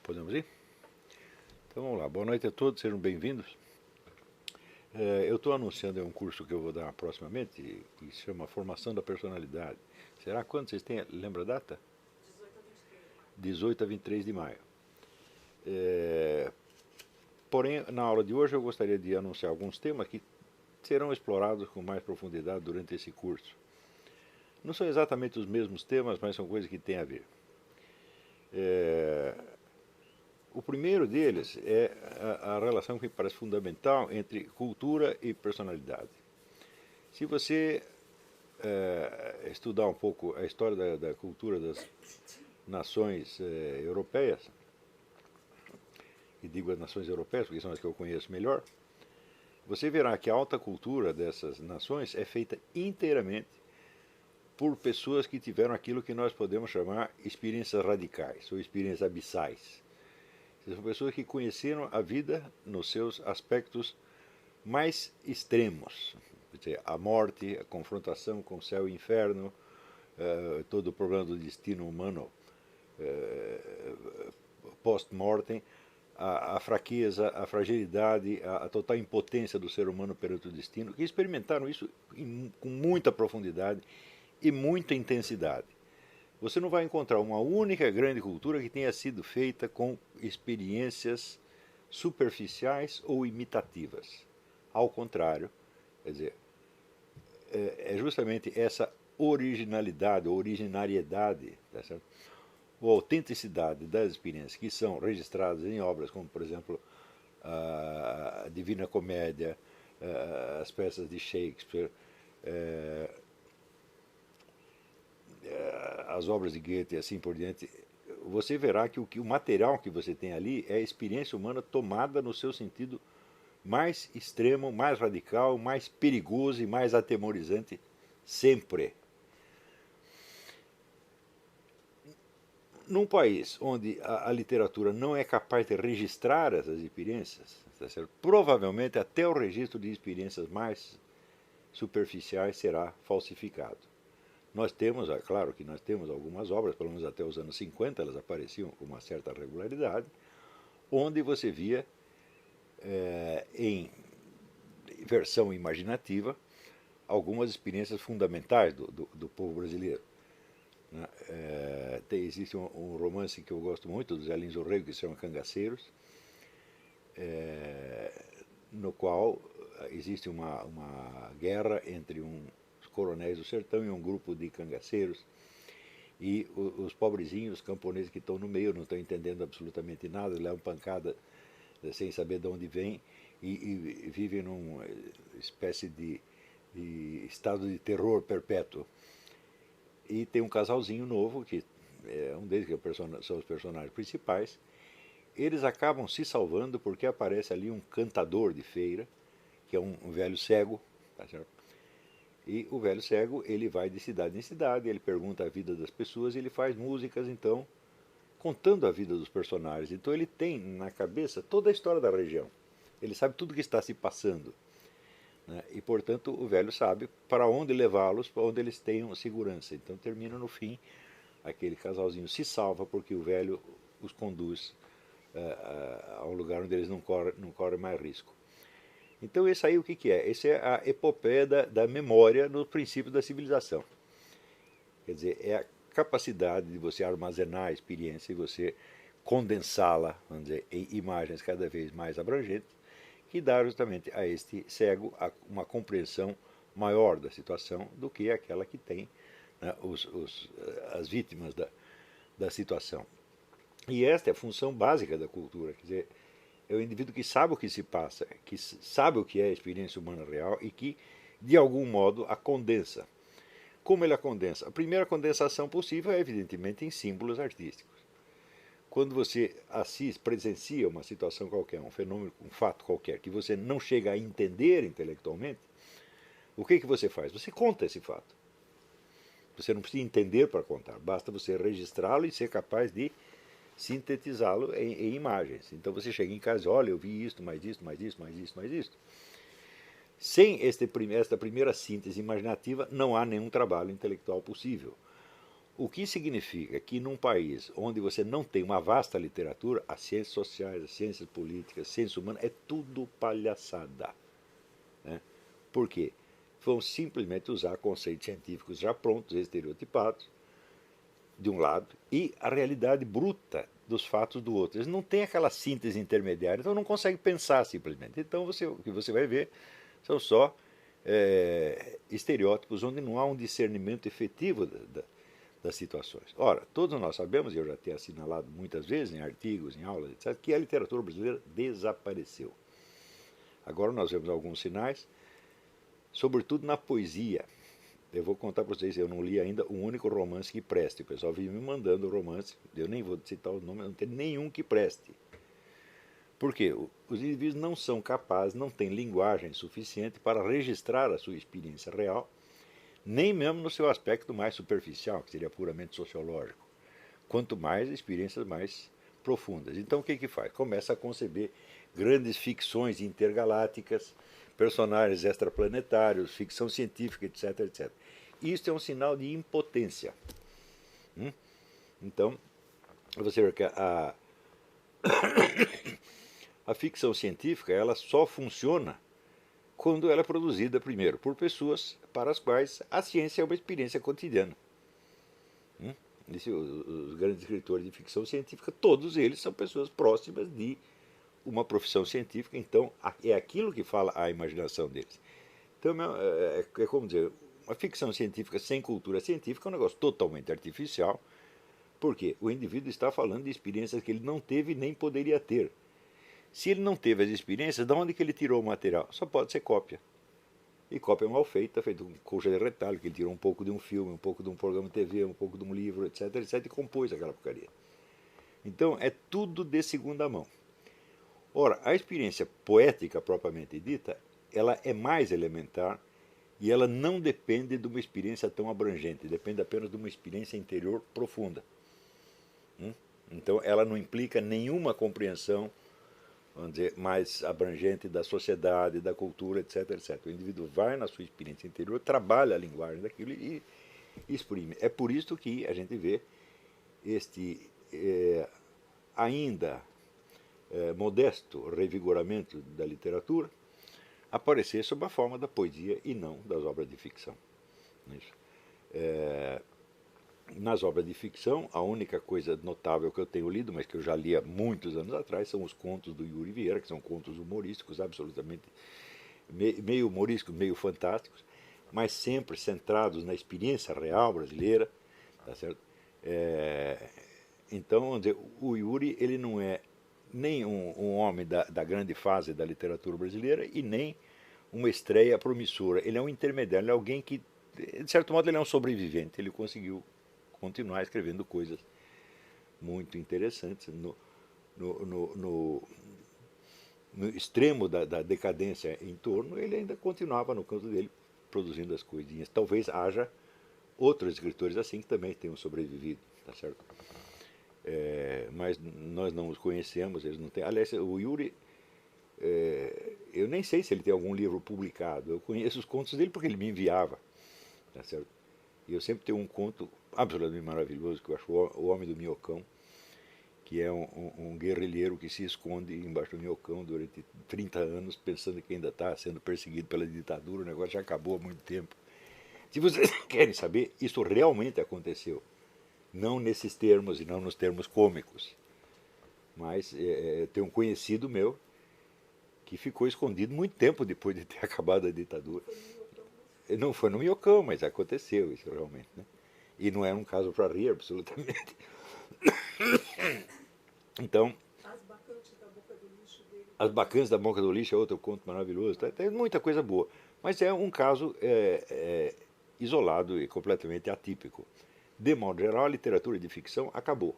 Podemos ir? Então vamos lá. Boa noite a todos, sejam bem-vindos. Eu estou anunciando um curso que eu vou dar proximamente, que se chama Formação da Personalidade. Será quando vocês têm? Lembra a data? 18 a 23 de maio. Porém, na aula de hoje eu gostaria de anunciar alguns temas que serão explorados com mais profundidade durante esse curso. Não são exatamente os mesmos temas, mas são coisas que têm a ver. O primeiro deles é a relação que me parece fundamental entre cultura e personalidade. Se você estudar um pouco a história da cultura das nações europeias, e digo as nações europeias porque são as que eu conheço melhor, você verá que a alta cultura dessas nações é feita inteiramente por pessoas que tiveram aquilo que nós podemos chamar experiências radicais ou experiências abissais. São pessoas que conheceram a vida nos seus aspectos mais extremos. Quer dizer, a morte, a confrontação com o céu e o inferno, todo o problema do destino humano post-mortem, a fraqueza, a fragilidade, a total impotência do ser humano perante o destino, que experimentaram isso com muita profundidade e muita intensidade. Você não vai encontrar uma única grande cultura que tenha sido feita com experiências superficiais ou imitativas. Ao contrário, quer dizer, é justamente essa originalidade, ou originariedade, tá certo? Ou autenticidade das experiências que são registradas em obras como, por exemplo, a Divina Comédia, as peças de Shakespeare, as obras de Goethe e assim por diante, você verá que o material que você tem ali é a experiência humana tomada no seu sentido mais extremo, mais radical, mais perigoso e mais atemorizante sempre. Num país onde a literatura não é capaz de registrar essas experiências, tá certo? Provavelmente até o registro de experiências mais superficiais será falsificado. Nós temos, é claro que nós temos algumas obras, pelo menos até os anos 50, elas apareciam com uma certa regularidade, onde você via em versão imaginativa algumas experiências fundamentais do povo brasileiro. Né? Existe um romance que eu gosto muito, do Zé Lins do Rego, que se chama Cangaceiros, no qual existe uma guerra entre uns coronéis do sertão e um grupo de cangaceiros, e os pobrezinhos, os camponeses que estão no meio, não estão entendendo absolutamente nada, levam pancada sem saber de onde vem, e vivem numa espécie de estado de terror perpétuo. E tem um casalzinho novo, que é um deles que são os personagens principais. Eles acabam se salvando porque aparece ali um cantador de feira, que é um velho cego, tá certo? E o velho cego, ele vai de cidade em cidade, ele pergunta a vida das pessoas e ele faz músicas, então, contando a vida dos personagens. Então ele tem na cabeça toda a história da região. Ele sabe tudo o que está se passando. Né? E, portanto, o velho sabe para onde levá-los, para onde eles tenham segurança. Então termina no fim, aquele casalzinho se salva porque o velho os conduz a um lugar onde eles não correm mais risco. Então esse aí o que é? Esse é a epopeia da memória no princípio da civilização. Quer dizer, é a capacidade de você armazenar a experiência e você condensá-la, vamos dizer, em imagens cada vez mais abrangentes, que dá justamente a este cego uma compreensão maior da situação do que aquela que tem, né, as vítimas da situação. E esta é a função básica da cultura, quer dizer, é o indivíduo que sabe o que se passa, que sabe o que é a experiência humana real e que, de algum modo, a condensa. Como ele a condensa? A primeira condensação possível é, evidentemente, em símbolos artísticos. Quando você assiste, presencia uma situação qualquer, um fenômeno, um fato qualquer, que você não chega a entender intelectualmente, o que você faz? Você conta esse fato. Você não precisa entender para contar, basta você registrá-lo e ser capaz de sintetizá-lo em imagens. Então você chega em casa e diz, olha, eu vi isto, mais isto, mais isto, mais isto, mais isto. Sem esta primeira síntese imaginativa, não há nenhum trabalho intelectual possível. O que significa que num país onde você não tem uma vasta literatura, as ciências sociais, as ciências políticas, as ciências humanas, é tudo palhaçada. Né? Por quê? Vão simplesmente usar conceitos científicos já prontos, estereotipados, de um lado, e a realidade bruta dos fatos do outro. Eles não têm aquela síntese intermediária, então não conseguem pensar simplesmente. Então o que você vai ver são só estereótipos onde não há um discernimento efetivo das situações. Ora, todos nós sabemos, e eu já tenho assinalado muitas vezes em artigos, em aulas, etc., que a literatura brasileira desapareceu. Agora nós vemos alguns sinais, sobretudo na poesia. Eu vou contar para vocês, eu não li ainda um único romance que preste. O pessoal vive me mandando romance, eu nem vou citar o nome, não tem nenhum que preste. Por quê? Os indivíduos não são capazes, não têm linguagem suficiente para registrar a sua experiência real, nem mesmo no seu aspecto mais superficial, que seria puramente sociológico. Quanto mais experiências mais profundas. Então o que que faz? Começa a conceber grandes ficções intergalácticas, personagens extraplanetários, ficção científica, etc, etc. Isso é um sinal de impotência. Então, você vê que a ficção científica ela só funciona quando ela é produzida primeiro por pessoas para as quais a ciência é uma experiência cotidiana. Os grandes escritores de ficção científica, todos eles são pessoas próximas de uma profissão científica, então é aquilo que fala a imaginação deles. Então é como dizer, uma ficção científica sem cultura científica é um negócio totalmente artificial, porque o indivíduo está falando de experiências que ele não teve nem poderia ter. Se ele não teve as experiências, de onde que ele tirou o material? Só pode ser cópia. E cópia mal feita, feita com coxa de retalho, que ele tirou um pouco de um filme, um pouco de um programa de TV, um pouco de um livro, etc, etc, e compôs aquela porcaria. Então é tudo de segunda mão. Ora, a experiência poética propriamente dita, ela é mais elementar e ela não depende de uma experiência tão abrangente, depende apenas de uma experiência interior profunda. Então ela não implica nenhuma compreensão, vamos dizer, mais abrangente da sociedade, da cultura, etc, etc. O indivíduo vai na sua experiência interior, trabalha a linguagem daquilo e exprime. É por isso que a gente vê este ainda modesto revigoramento da literatura aparecer sob a forma da poesia e não das obras de ficção. Nas obras de ficção, a única coisa notável que eu tenho lido, mas que eu já li há muitos anos atrás, são os contos do Yuri Vieira, que são contos humorísticos, absolutamente meio humorísticos, meio fantásticos, mas sempre centrados na experiência real brasileira, tá certo? Então, vamos dizer, o Yuri ele não é nem um homem da grande fase da literatura brasileira e nem uma estreia promissora. Ele é um intermediário, ele é alguém que, de certo modo, ele é um sobrevivente. Ele conseguiu continuar escrevendo coisas muito interessantes no extremo da decadência em torno, ele ainda continuava no canto dele produzindo as coisinhas. Talvez haja outros escritores assim que também tenham sobrevivido, tá certo? Mas nós não os conhecemos, eles não têm. Aliás, o Yuri, eu nem sei se ele tem algum livro publicado. Eu conheço os contos dele porque ele me enviava, tá certo? E eu sempre tenho um conto absolutamente maravilhoso que eu acho o Homem do Minhocão, que é um guerrilheiro que se esconde embaixo do minhocão durante 30 anos, pensando que ainda está sendo perseguido pela ditadura, o negócio já acabou há muito tempo. Se vocês querem saber, isso realmente aconteceu. Não nesses termos e não nos termos cômicos. Mas tem um conhecido meu que ficou escondido muito tempo depois de ter acabado a ditadura. Não foi no minhocão, mas aconteceu isso realmente. Né? E não era um caso para rir, absolutamente. Então, As Bacantes da Boca do Lixo é outro conto maravilhoso. Tem muita coisa boa. Mas é um caso isolado e completamente atípico. De modo geral, a literatura de ficção acabou.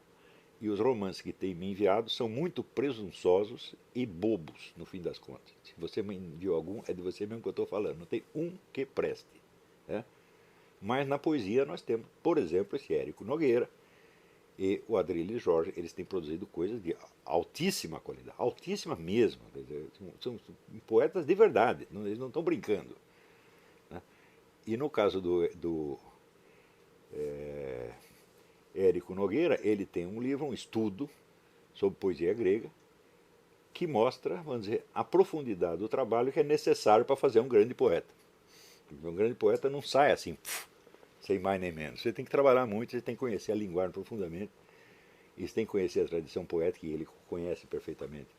E os romances que tem me enviado são muito presunçosos e bobos, no fim das contas. Se você me enviou algum, é de você mesmo que eu estou falando. Não tem um que preste. Né? Mas na poesia nós temos, por exemplo, esse Érico Nogueira e o Adrilles Jorge. Eles têm produzido coisas de altíssima qualidade, altíssima mesmo. São poetas de verdade, eles não estão brincando. Né? E no caso do Érico Nogueira, ele tem um livro, um estudo sobre poesia grega, que mostra, vamos dizer, a profundidade do trabalho que é necessário para fazer um grande poeta. Porque um grande poeta não sai assim, sem mais nem menos. Você tem que trabalhar muito, você tem que conhecer a linguagem profundamente, e você tem que conhecer a tradição poética, que ele conhece perfeitamente.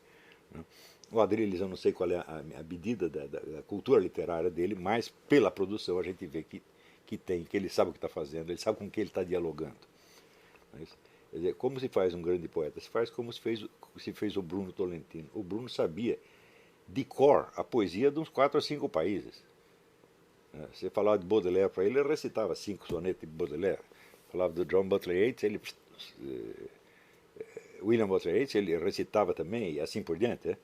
Né? O Adrilles, eu não sei qual é a medida da cultura literária dele, mas pela produção a gente vê que tem, que ele sabe o que está fazendo, ele sabe com quem ele está dialogando. Mas, quer dizer, como se faz um grande poeta? Se faz como se fez o Bruno Tolentino. O Bruno sabia de cor a poesia de uns 4 ou 5 países. Você falava de Baudelaire para ele, ele recitava 5 sonetos de Baudelaire. Falava do John Butler Yeats, ele William Butler Yeats, ele recitava também, e assim por diante. Né?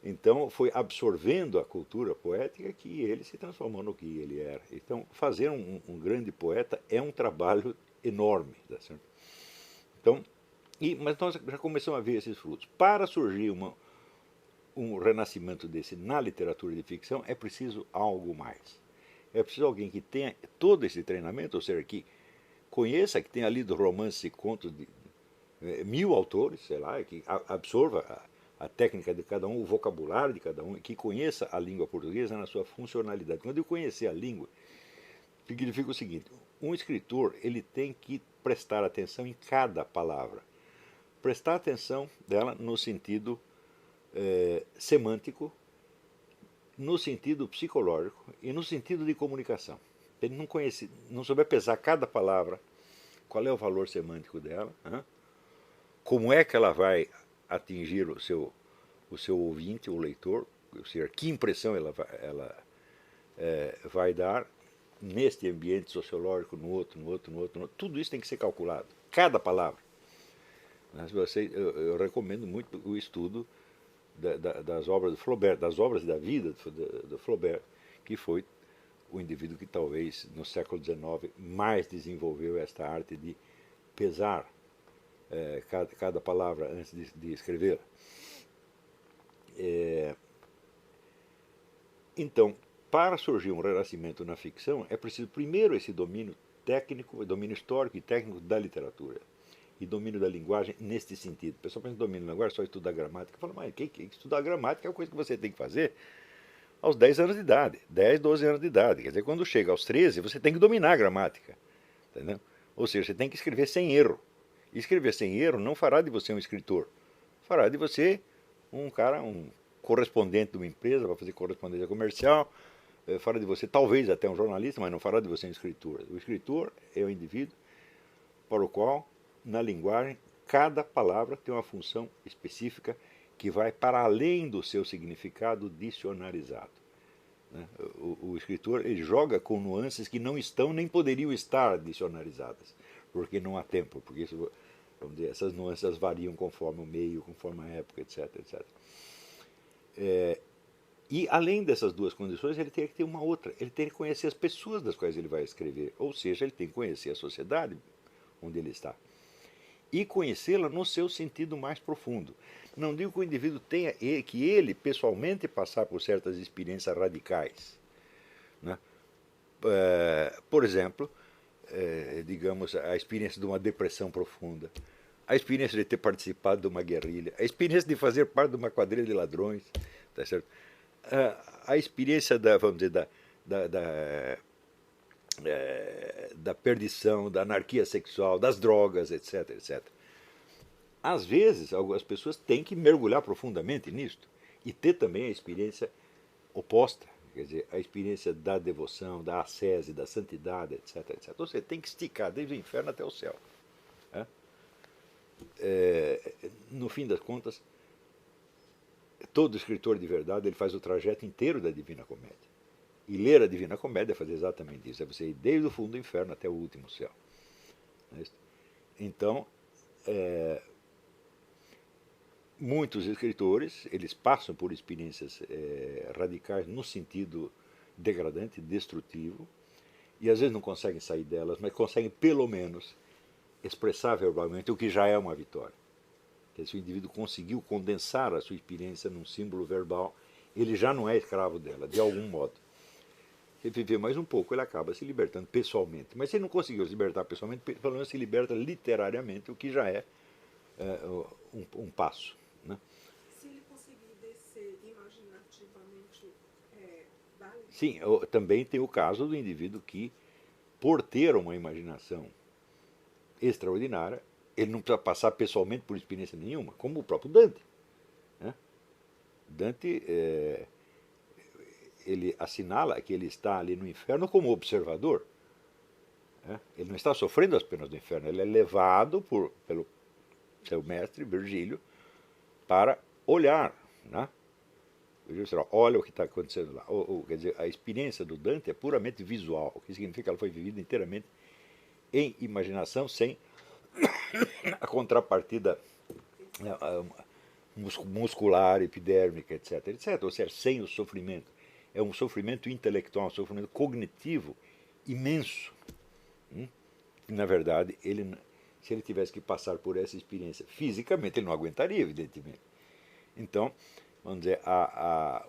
Então, foi absorvendo a cultura poética que ele se transformou no que ele era. Então, fazer um grande poeta é um trabalho enorme. Tá certo? Então, mas nós já começamos a ver esses frutos. Para surgir um renascimento desse na literatura de ficção, é preciso algo mais. É preciso alguém que tenha todo esse treinamento, ou seja, que conheça, que tenha lido romances e contos de 1000 autores, sei lá, que absorva a técnica de cada um, o vocabulário de cada um, que conheça a língua portuguesa na sua funcionalidade. Quando eu conhecer a língua, significa o seguinte: um escritor ele tem que prestar atenção em cada palavra. Prestar atenção dela no sentido semântico, no sentido psicológico e no sentido de comunicação. Ele não souber pesar cada palavra, qual é o valor semântico dela, né? Como é que ela vai atingir o seu ouvinte, o leitor, ou seja, que impressão ela vai dar neste ambiente sociológico, no outro. Tudo isso tem que ser calculado, cada palavra. Mas eu recomendo muito o estudo das obras de Flaubert, das obras da vida de Flaubert, que foi o indivíduo que talvez no século XIX mais desenvolveu esta arte de pesar cada palavra antes de escrevê-la. Então, para surgir um renascimento na ficção, é preciso primeiro esse domínio técnico, domínio histórico e técnico da literatura. E domínio da linguagem neste sentido. O pessoal pensa em domínio da linguagem, só estudar gramática. Fala, mas estudar gramática é uma coisa que você tem que fazer aos 10 anos de idade, 10, 12 anos de idade. Quer dizer, quando chega aos 13, você tem que dominar a gramática. Entendeu? Ou seja, você tem que escrever sem erro. E escrever sem erro não fará de você um escritor. Fará de você um correspondente de uma empresa, vai fazer correspondência comercial, fará de você talvez até um jornalista, mas não fará de você um escritor. O escritor é o indivíduo para o qual, na linguagem, cada palavra tem uma função específica que vai para além do seu significado dicionarizado. Né? O escritor ele joga com nuances que não estão nem poderiam estar dicionarizadas, porque não há tempo, porque isso, vamos dizer, essas nuances variam conforme o meio, conforme a época, etc. etc. E além dessas duas condições, ele tem que ter uma outra. Ele tem que conhecer as pessoas das quais ele vai escrever, ou seja, ele tem que conhecer a sociedade onde ele está. E conhecê-la no seu sentido mais profundo. Não digo que o indivíduo tenha que ele pessoalmente passar por certas experiências radicais. Né? Por exemplo, digamos, a experiência de uma depressão profunda, a experiência de ter participado de uma guerrilha, a experiência de fazer parte de uma quadrilha de ladrões, tá certo? A experiência vamos dizer, da perdição, da anarquia sexual, das drogas, etc, etc. Às vezes, algumas pessoas têm que mergulhar profundamente nisto e ter também a experiência oposta, quer dizer, a experiência da devoção, da ascese, da santidade, etc, etc. Então, você tem que esticar desde o inferno até o céu. Né? No fim das contas, todo escritor de verdade ele faz o trajeto inteiro da Divina Comédia. E ler a Divina Comédia é fazer exatamente isso, é você ir desde o fundo do inferno até o último céu. Então, muitos escritores, eles passam por experiências radicais no sentido degradante, destrutivo, e às vezes não conseguem sair delas, mas conseguem pelo menos expressar verbalmente, o que já é uma vitória. Se o indivíduo conseguiu condensar a sua experiência num símbolo verbal, ele já não é escravo dela, de algum modo. Se viver mais um pouco, ele acaba se libertando pessoalmente. Mas se ele não conseguiu se libertar pessoalmente, pelo menos se liberta literariamente, o que já é, um passo. Né? Se ele conseguir descer imaginativamente, vale? Sim, também tem o caso do indivíduo que, por ter uma imaginação extraordinária, ele não precisa passar pessoalmente por experiência nenhuma, como o próprio Dante. Né? Dante, ele assinala que ele está ali no inferno como observador. Né? Ele não está sofrendo as penas do inferno, ele é levado pelo seu mestre, Virgílio, para olhar. Né? Olha o que está acontecendo lá. Quer dizer, a experiência do Dante é puramente visual, o que significa que ela foi vivida inteiramente em imaginação, sem a contrapartida muscular, epidérmica, etc, etc. Ou seja, sem o sofrimento. É um sofrimento intelectual, um sofrimento cognitivo imenso. Na verdade, se ele tivesse que passar por essa experiência fisicamente, ele não aguentaria, evidentemente. Então, vamos dizer,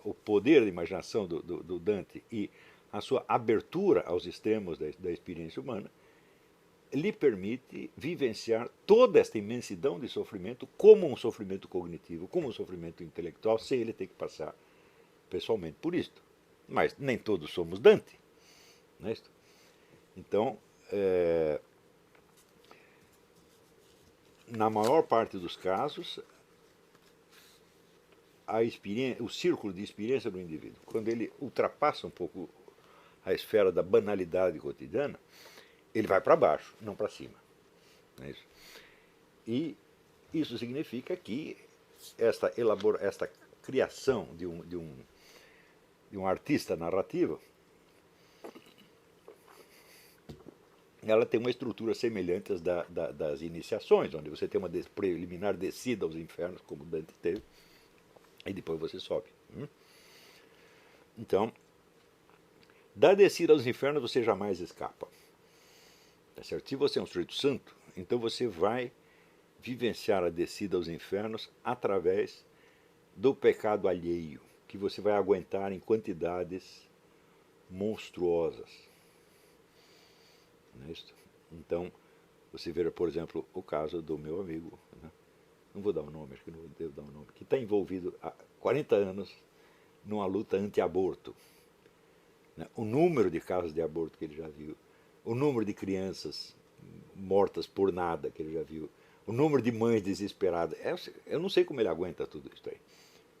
o poder da imaginação do Dante e a sua abertura aos extremos da experiência humana lhe permite vivenciar toda esta imensidão de sofrimento como um sofrimento cognitivo, como um sofrimento intelectual, sem ele ter que passar pessoalmente por isto. Mas nem todos somos Dante. Não é isto? Então, na maior parte dos casos, o círculo de experiência do indivíduo, quando ele ultrapassa um pouco a esfera da banalidade cotidiana, ele vai para baixo, não para cima. Não é isso? E isso significa que esta criação de um artista narrativo, ela tem uma estrutura semelhante às das iniciações, onde você tem uma preliminar descida aos infernos, como Dante teve, e depois você sobe. Então, da descida aos infernos você jamais escapa. Tá certo? Se você é um sujeito santo, então você vai vivenciar a descida aos infernos através do pecado alheio, que você vai aguentar em quantidades monstruosas. Não é isso? Então, você vê, por exemplo, o caso do meu amigo, né? Não vou dar o nome, acho que não devo dar o nome, que está envolvido há 40 anos numa luta anti-aborto. Né? O número de casos de aborto que ele já viu, o número de crianças mortas por nada que ele já viu, o número de mães desesperadas. Eu não sei como ele aguenta tudo isso aí.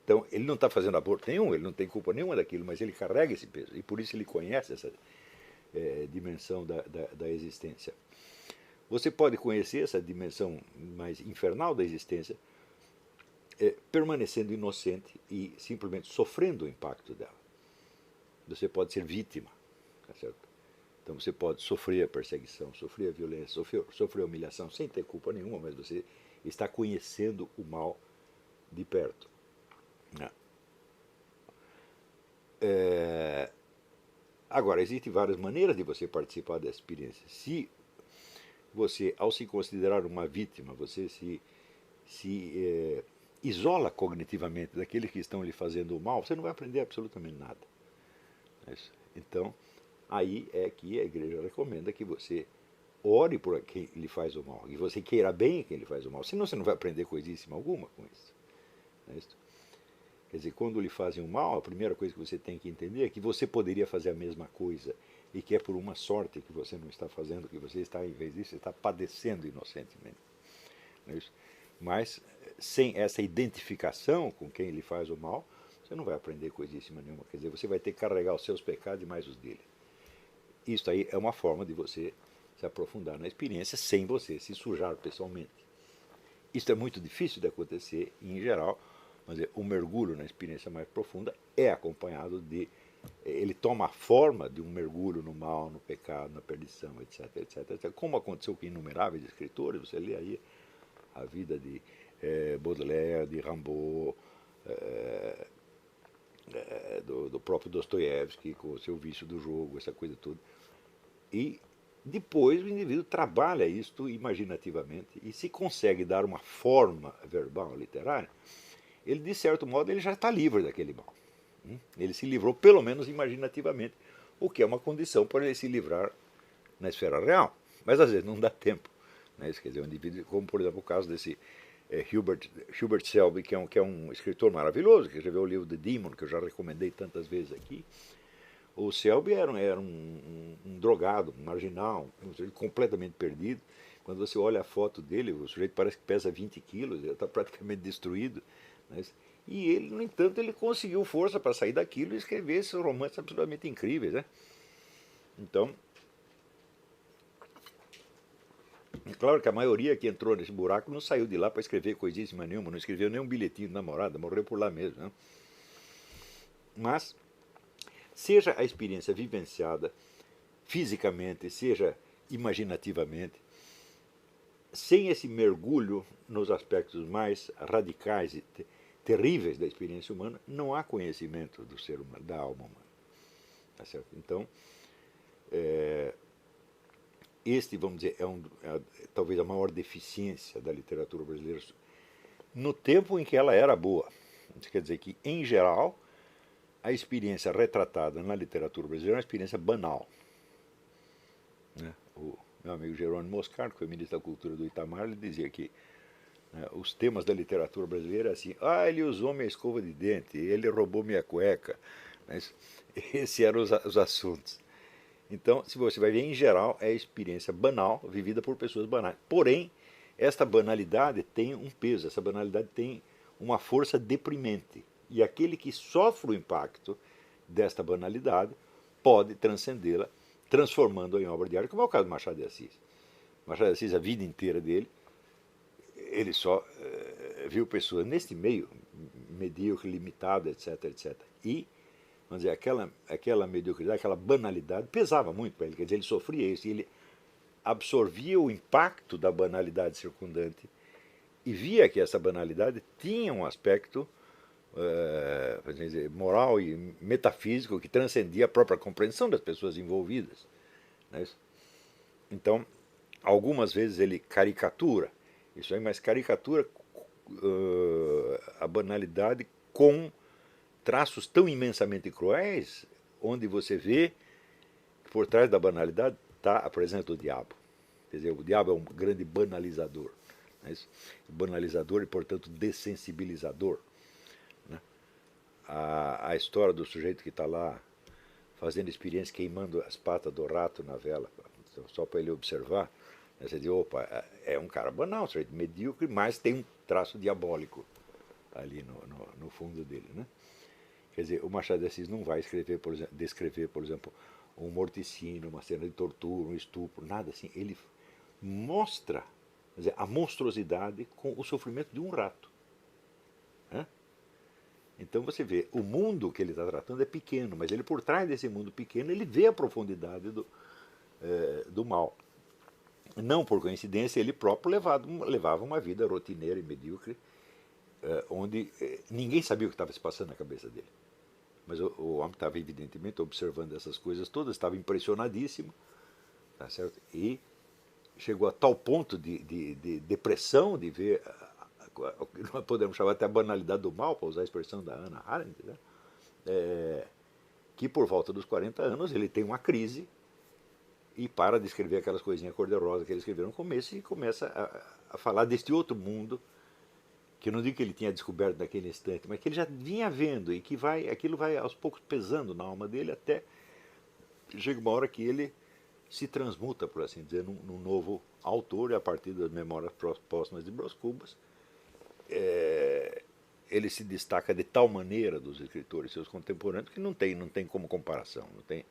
Então, ele não está fazendo aborto nenhum, ele não tem culpa nenhuma daquilo, mas ele carrega esse peso. E por isso ele conhece essa dimensão da existência. Você pode conhecer essa dimensão mais infernal da existência permanecendo inocente e simplesmente sofrendo o impacto dela. Você pode ser vítima, tá certo? Então você pode sofrer a perseguição, sofrer a violência, sofrer a humilhação sem ter culpa nenhuma, mas você está conhecendo o mal de perto. Agora, existem várias maneiras de você participar dessa experiência. Se você, ao se considerar uma vítima, você se isola cognitivamente daqueles que estão lhe fazendo o mal, você não vai aprender absolutamente nada. Então, aí é que a igreja recomenda que você ore por quem lhe faz o mal, e você queira bem quem lhe faz o mal, senão você não vai aprender coisíssima alguma com isso. Quer dizer, quando lhe fazem o mal, a primeira coisa que você tem que entender é que você poderia fazer a mesma coisa, e que é por uma sorte que você não está fazendo, que você está, em vez disso, está padecendo inocentemente. Mas, sem essa identificação com quem lhe faz o mal, você não vai aprender coisíssima nenhuma. Quer dizer, você vai ter que carregar os seus pecados e mais os dele. Isso aí é uma forma de você se aprofundar na experiência sem você se sujar pessoalmente. Isso é muito difícil de acontecer em geral, mas o mergulho na experiência mais profunda é acompanhado de... Ele toma a forma de um mergulho no mal, no pecado, na perdição, etc, etc, etc. Como aconteceu com inumeráveis escritores, você lê aí a vida de Baudelaire, de Rimbaud, do próprio Dostoiévski, com o seu vício do jogo, essa coisa toda. E depois o indivíduo trabalha isto imaginativamente e se consegue dar uma forma verbal, literária, ele, de certo modo, ele já está livre daquele mal. Ele se livrou, pelo menos imaginativamente, o que é uma condição para ele se livrar na esfera real. Mas às vezes não dá tempo. Né? Isso quer dizer, um indivíduo, como por exemplo o caso desse Hubert Selby, que é um escritor maravilhoso, que escreveu o livro The Demon, que eu já recomendei tantas vezes aqui. O Selby era um drogado, um marginal, um sujeito completamente perdido. Quando você olha a foto dele, o sujeito parece que pesa 20 quilos, ele está praticamente destruído. Né? E ele, no entanto, ele conseguiu força para sair daquilo e escrever esses romances absolutamente incríveis. Né? Então, é claro que a maioria que entrou nesse buraco não saiu de lá para escrever coisíssima nenhuma, não escreveu nem um bilhetinho de namorada, morreu por lá mesmo. Né? Mas, seja a experiência vivenciada fisicamente, seja imaginativamente, sem esse mergulho nos aspectos mais radicais e terríveis da experiência humana, não há conhecimento do ser humano, da alma humana. Tá certo? Então, este, vamos dizer, talvez a maior deficiência da literatura brasileira no tempo em que ela era boa. Isso quer dizer que, em geral, a experiência retratada na literatura brasileira é uma experiência banal. Né? O meu amigo Jerônimo Moscardo, que foi ministro da Cultura do Itamar, ele dizia que os temas da literatura brasileira é assim: ele usou minha escova de dente, ele roubou minha cueca. Mas esses eram os assuntos. Então, se você vai ver, em geral, é a experiência banal vivida por pessoas banais. Porém, esta banalidade tem um peso, essa banalidade tem uma força deprimente. E aquele que sofre o impacto desta banalidade pode transcendê-la, transformando-a em obra de arte, como é o caso do Machado de Assis. Machado de Assis, a vida inteira dele, ele só viu pessoas neste meio, medíocre, limitado, etc, etc. E, vamos dizer, aquela mediocridade, aquela banalidade pesava muito para ele. Quer dizer, ele sofria isso e ele absorvia o impacto da banalidade circundante e via que essa banalidade tinha um aspecto moral e metafísico que transcendia a própria compreensão das pessoas envolvidas. Não é isso? Então, algumas vezes ele caricatura isso aí, mas caricatura a banalidade com traços tão imensamente cruéis, onde você vê que por trás da banalidade está a presença do diabo. Quer dizer, o diabo é um grande banalizador. Não é isso? Banalizador e, portanto, dessensibilizador. Né? A história do sujeito que está lá fazendo experiência, queimando as patas do rato na vela, só para ele observar. Você diz, opa, é um cara banal, medíocre, mas tem um traço diabólico ali no fundo dele. Né? Quer dizer, o Machado de Assis não vai descrever, por exemplo, um morticínio, uma cena de tortura, um estupro, nada assim. Ele mostra, quer dizer, a monstruosidade com o sofrimento de um rato. Né? Então você vê, o mundo que ele está tratando é pequeno, mas ele por trás desse mundo pequeno, ele vê a profundidade do mal. Não por coincidência, ele próprio levava uma vida rotineira e medíocre, onde ninguém sabia o que estava se passando na cabeça dele. Mas o homem estava evidentemente observando essas coisas todas, estava impressionadíssimo, tá certo? E chegou a tal ponto de depressão, de ver o que nós podemos chamar até a banalidade do mal, para usar a expressão da Hannah Arendt, né? Que por volta dos 40 anos ele tem uma crise e para de escrever aquelas coisinhas cor-de-rosa que ele escreveu no começo e começa a falar deste outro mundo, que eu não digo que ele tinha descoberto naquele instante, mas que ele já vinha vendo e que aquilo vai aos poucos pesando na alma dele até chega uma hora que ele se transmuta, por assim dizer, num novo autor, e a partir das memórias póstumas de Brás Cubas, ele se destaca de tal maneira dos escritores seus contemporâneos que não tem como comparação, não tem.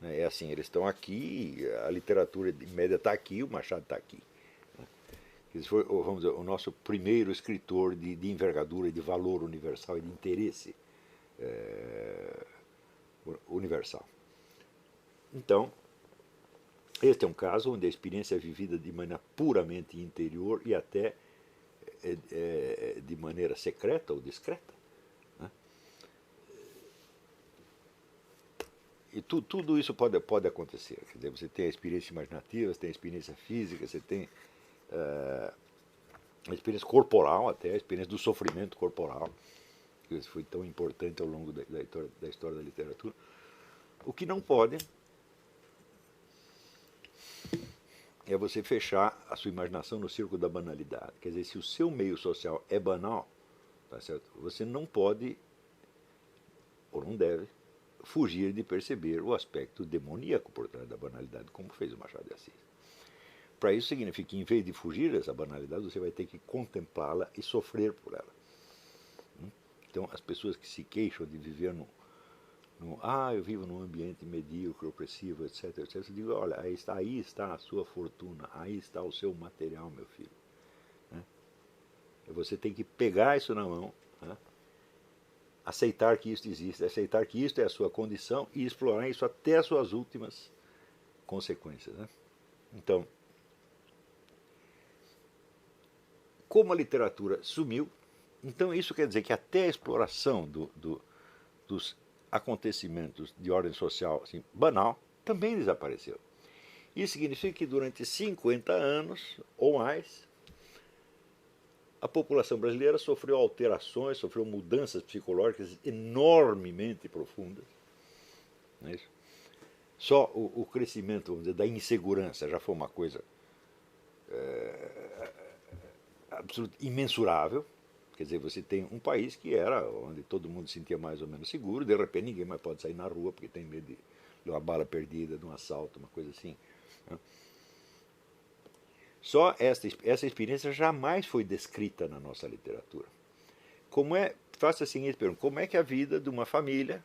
É assim, eles estão aqui, a literatura média está aqui, o Machado está aqui. Esse foi, vamos dizer, o nosso primeiro escritor de envergadura, de valor universal e de interesse universal. Então, este é um caso onde a experiência é vivida de maneira puramente interior e até de maneira secreta ou discreta. Né? E tudo isso pode acontecer. Quer dizer, você tem a experiência imaginativa, você tem a experiência física, você tem a experiência corporal, até a experiência do sofrimento corporal, que foi tão importante ao longo da história da literatura. O que não pode é você fechar a sua imaginação no círculo da banalidade. Quer dizer, se o seu meio social é banal, tá certo? Você não pode, ou não deve, fugir de perceber o aspecto demoníaco por trás da banalidade, como fez o Machado de Assis. Para isso significa que, em vez de fugir dessa banalidade, você vai ter que contemplá-la e sofrer por ela. Então, as pessoas que se queixam de viver eu vivo num ambiente medíocre, opressivo, etc, etc. Eu digo, olha, aí está a sua fortuna, aí está o seu material, meu filho. Né? Você tem que pegar isso na mão, né? Aceitar que isso existe, aceitar que isso é a sua condição e explorar isso até as suas últimas consequências. Né? Então, como a literatura sumiu, então isso quer dizer que até a exploração dos acontecimentos de ordem social assim, banal também desapareceu. Isso significa que durante 50 anos ou mais, a população brasileira sofreu alterações, sofreu mudanças psicológicas enormemente profundas. Não é isso? Só o crescimento, vamos dizer, da insegurança já foi uma coisa absolutamente imensurável. Quer dizer, você tem um país que era onde todo mundo se sentia mais ou menos seguro, de repente ninguém mais pode sair na rua porque tem medo de uma bala perdida, de um assalto, uma coisa assim. Né? Só essa experiência jamais foi descrita na nossa literatura. Faça a seguinte pergunta, como é que a vida de uma família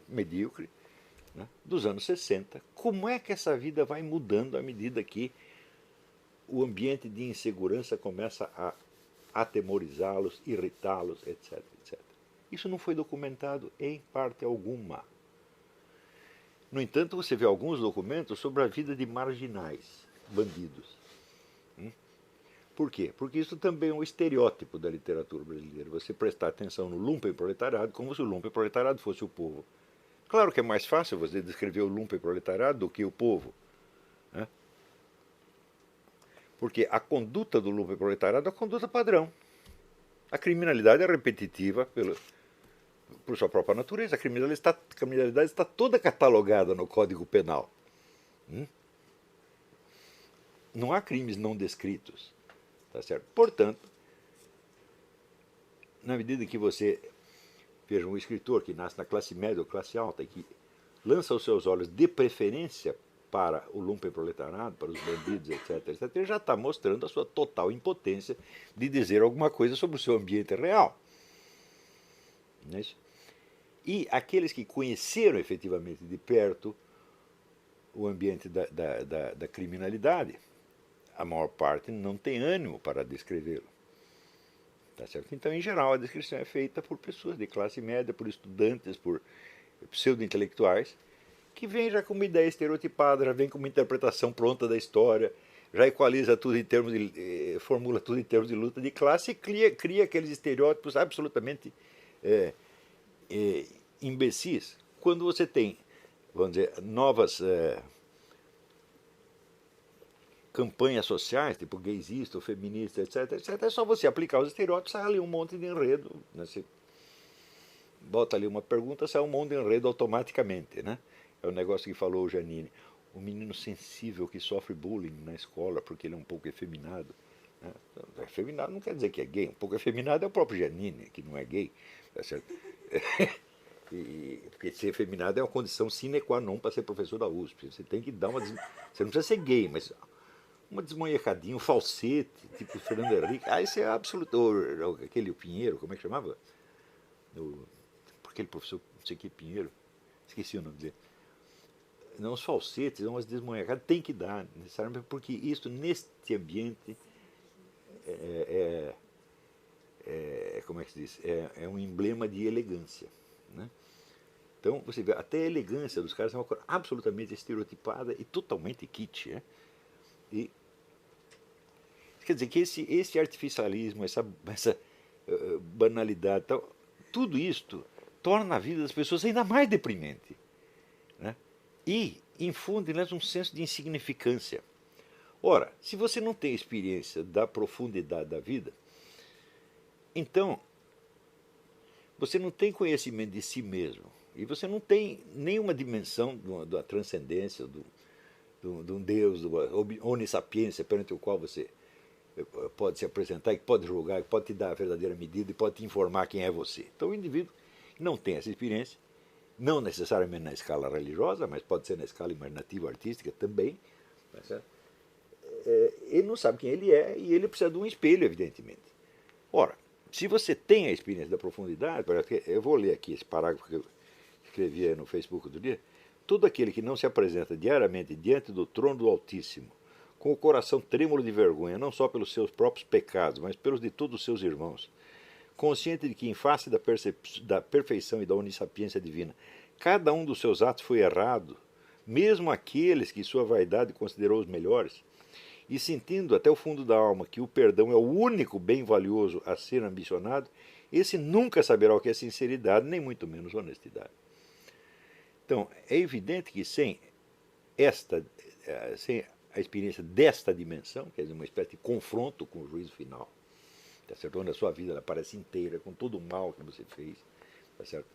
medíocre, né, dos anos 60, como é que essa vida vai mudando à medida que o ambiente de insegurança começa a atemorizá-los, irritá-los, etc, etc. Isso não foi documentado em parte alguma. No entanto, você vê alguns documentos sobre a vida de marginais, bandidos. Por quê? Porque isso também é um estereótipo da literatura brasileira. Você prestar atenção no lumpenproletariado como se o lumpenproletariado fosse o povo. Claro que é mais fácil você descrever o lumpenproletariado do que o povo. Né? Porque a conduta do lumpenproletariado é a conduta padrão. A criminalidade é repetitiva por sua própria natureza. A criminalidade está toda catalogada no Código Penal. Não há crimes não descritos. Tá certo? Portanto, na medida que você veja um escritor que nasce na classe média ou classe alta e que lança os seus olhos de preferência para o lumpenproletariado, para os bandidos, etc., etc., ele já está mostrando a sua total impotência de dizer alguma coisa sobre o seu ambiente real. Não é isso? E aqueles que conheceram efetivamente de perto o ambiente da criminalidade, a maior parte não tem ânimo para descrevê-lo. Tá certo? Então, em geral, a descrição é feita por pessoas de classe média, por estudantes, por pseudo-intelectuais, que vem já com uma ideia estereotipada, já vem com uma interpretação pronta da história, já equaliza tudo em termos de, formula tudo em termos de luta de classe e cria aqueles estereótipos absolutamente imbecis. Quando você tem, vamos dizer, novas campanhas sociais, tipo gaysista, feminista, etc., etc., é só você aplicar os estereótipos, sai ali um monte de enredo. Né? Você bota ali uma pergunta, sai um monte de enredo automaticamente. Né? É o negócio que falou o Janine. O menino sensível que sofre bullying na escola porque ele é um pouco efeminado. Né? Efeminado não quer dizer que é gay. Um pouco efeminado é o próprio Janine, que não é gay. Tá certo? Porque ser efeminado é uma condição sine qua non para ser professor da USP. Você tem que dar uma. Você não precisa ser gay, mas uma desmanhecadinha, um falsete, tipo Fernando Henrique. Ah, isso é absoluto. Aquele Pinheiro, como é que chamava? Aquele professor, não sei que Pinheiro, esqueci o nome dele. Não, os falsetes, umas desmanhecadas, tem que dar, necessariamente, porque isso, neste ambiente, como é que se diz? É um emblema de elegância. Né? Então, você vê, até a elegância dos caras é uma coisa absolutamente estereotipada e totalmente kitsch. Né? E, quer dizer que esse artificialismo, essa banalidade, tudo isto torna a vida das pessoas ainda mais deprimente. Né? E infunde nelas um senso de insignificância. Ora, se você não tem experiência da profundidade da vida, então você não tem conhecimento de si mesmo. E você não tem nenhuma dimensão da transcendência, de um Deus, de uma onissapiência perante o qual você pode se apresentar, que pode julgar, que pode te dar a verdadeira medida e pode te informar quem é você. Então o indivíduo não tem essa experiência, não necessariamente na escala religiosa, mas pode ser na escala imaginativa, artística também. Tá certo? Ele não sabe quem ele é e ele precisa de um espelho, evidentemente. Ora, se você tem a experiência da profundidade, eu vou ler aqui esse parágrafo que eu escrevi aí no Facebook outro dia. Todo aquele que não se apresenta diariamente diante do trono do Altíssimo, com o coração trêmulo de vergonha, não só pelos seus próprios pecados, mas pelos de todos os seus irmãos, consciente de que, em face da perfeição e da onissapiência divina, cada um dos seus atos foi errado, mesmo aqueles que sua vaidade considerou os melhores, e sentindo até o fundo da alma que o perdão é o único bem valioso a ser ambicionado, esse nunca saberá o que é sinceridade, nem muito menos honestidade. Então, é evidente que sem a experiência desta dimensão, quer dizer, uma espécie de confronto com o juízo final, tá certo? Onde a sua vida ela aparece inteira, com todo o mal que você fez, tá certo?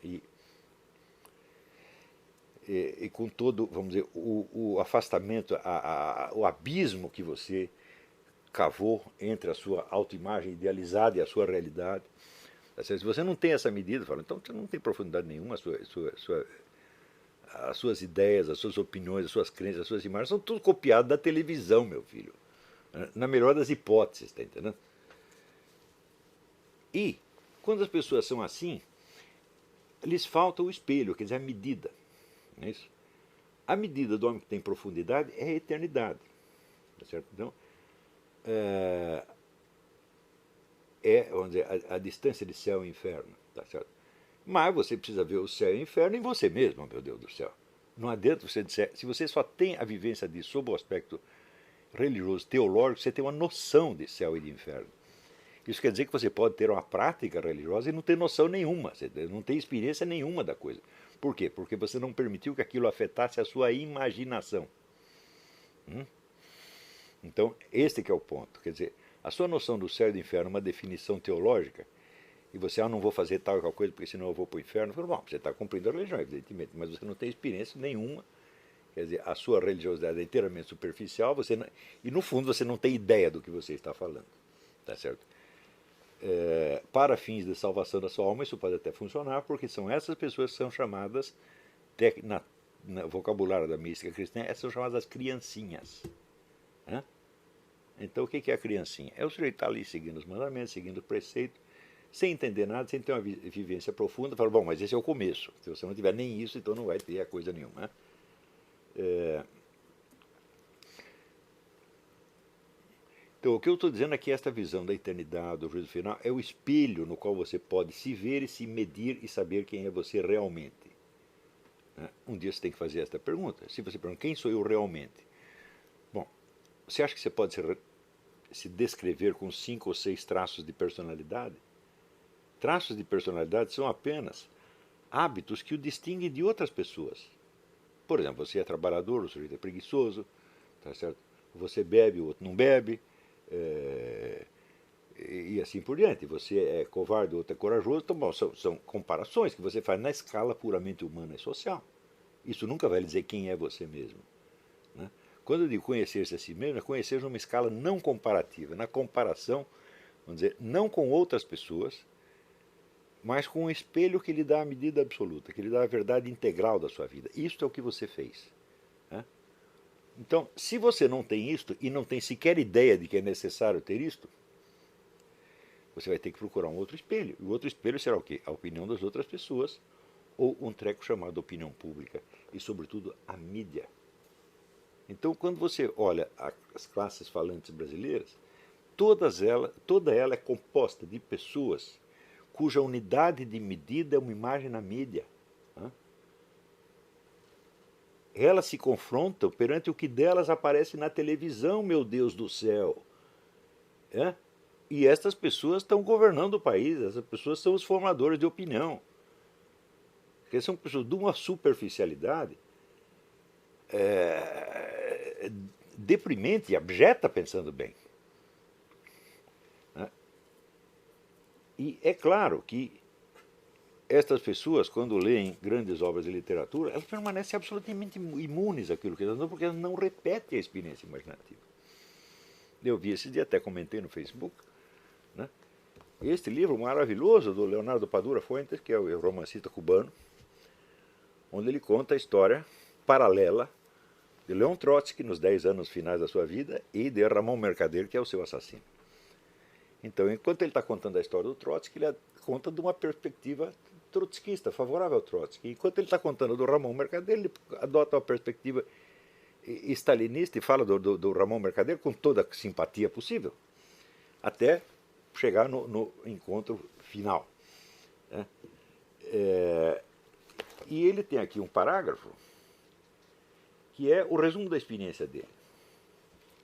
E com todo, vamos dizer, o afastamento, o abismo que você cavou entre a sua autoimagem idealizada e a sua realidade. Tá certo? Se você não tem essa medida, fala, então você não tem profundidade nenhuma, as suas ideias, as suas opiniões, as suas crenças, as suas imagens são tudo copiado da televisão, meu filho. Na melhor das hipóteses, está entendendo? E, quando as pessoas são assim, lhes falta o espelho, quer dizer, a medida. Não é isso? A medida do homem que tem profundidade é a eternidade. Tá certo? Então, vamos dizer, a distância de céu e inferno. Tá certo? Mas você precisa ver o céu e o inferno em você mesmo, meu Deus do céu. Não adianta você dizer, se você só tem a vivência disso sob o aspecto religioso, teológico, você tem uma noção de céu e de inferno. Isso quer dizer que você pode ter uma prática religiosa e não ter noção nenhuma, você não tem experiência nenhuma da coisa. Por quê? Porque você não permitiu que aquilo afetasse a sua imaginação. Então, este que é o ponto. Quer dizer, a sua noção do céu e do inferno é uma definição teológica, e você, não vou fazer tal e qual coisa, porque senão eu vou para o inferno. Falo, bom, você está cumprindo a religião, evidentemente, mas você não tem experiência nenhuma. Quer dizer, a sua religiosidade é inteiramente superficial, e no fundo você não tem ideia do que você está falando. Tá certo? Para fins de salvação da sua alma, isso pode até funcionar, porque são essas pessoas que são chamadas, no vocabulário da mística cristã, essas são chamadas criancinhas. Então, o que é a criancinha? É o sujeito que está ali seguindo os mandamentos, seguindo o preceito, sem entender nada, sem ter uma vivência profunda, fala, bom, mas esse é o começo. Se você não tiver nem isso, então não vai ter coisa nenhuma. Então, o que eu estou dizendo é que esta visão da eternidade, do juízo final, é o espelho no qual você pode se ver e se medir e saber quem é você realmente. Um dia você tem que fazer esta pergunta. Se você pergunta, quem sou eu realmente? Bom, você acha que você pode se descrever com 5 ou 6 traços de personalidade? Traços de personalidade são apenas hábitos que o distinguem de outras pessoas. Por exemplo, você é trabalhador, o sujeito é preguiçoso, tá certo? Você bebe, o outro não bebe, e assim por diante. Você é covarde, o outro é corajoso. Então, bom, são comparações que você faz na escala puramente humana e social. Isso nunca vai dizer quem é você mesmo. Né? Quando eu digo conhecer-se a si mesmo, é conhecer numa escala não comparativa, na comparação, vamos dizer, não com outras pessoas, mas com um espelho que lhe dá a medida absoluta, que lhe dá a verdade integral da sua vida. Isto é o que você fez. Né? Então, se você não tem isto, e não tem sequer ideia de que é necessário ter isto, você vai ter que procurar um outro espelho. E o outro espelho será o quê? A opinião das outras pessoas, ou um treco chamado opinião pública, e sobretudo a mídia. Então, quando você olha as classes falantes brasileiras, toda ela é composta de pessoas cuja unidade de medida é uma imagem na mídia. Elas se confrontam perante o que delas aparece na televisão, meu Deus do céu. E estas pessoas estão governando o país, essas pessoas são os formadores de opinião. Porque são pessoas de uma superficialidade deprimente e abjeta, pensando bem. E é claro que estas pessoas, quando leem grandes obras de literatura, elas permanecem absolutamente imunes àquilo que elas estão, porque elas não repetem a experiência imaginativa. Eu vi esse dia, até comentei no Facebook, né? Este livro maravilhoso do Leonardo Padura Fuentes, que é o romancista cubano, onde ele conta a história paralela de Leon Trotsky nos 10 anos finais da sua vida e de Ramon Mercader, que é o seu assassino. Então, enquanto ele está contando a história do Trotsky, ele conta de uma perspectiva trotskista, favorável ao Trotsky. Enquanto ele está contando do Ramon Mercader, ele adota uma perspectiva stalinista e fala do Ramon Mercader com toda a simpatia possível, até chegar no encontro final, né? E ele tem aqui um parágrafo que é o resumo da experiência dele.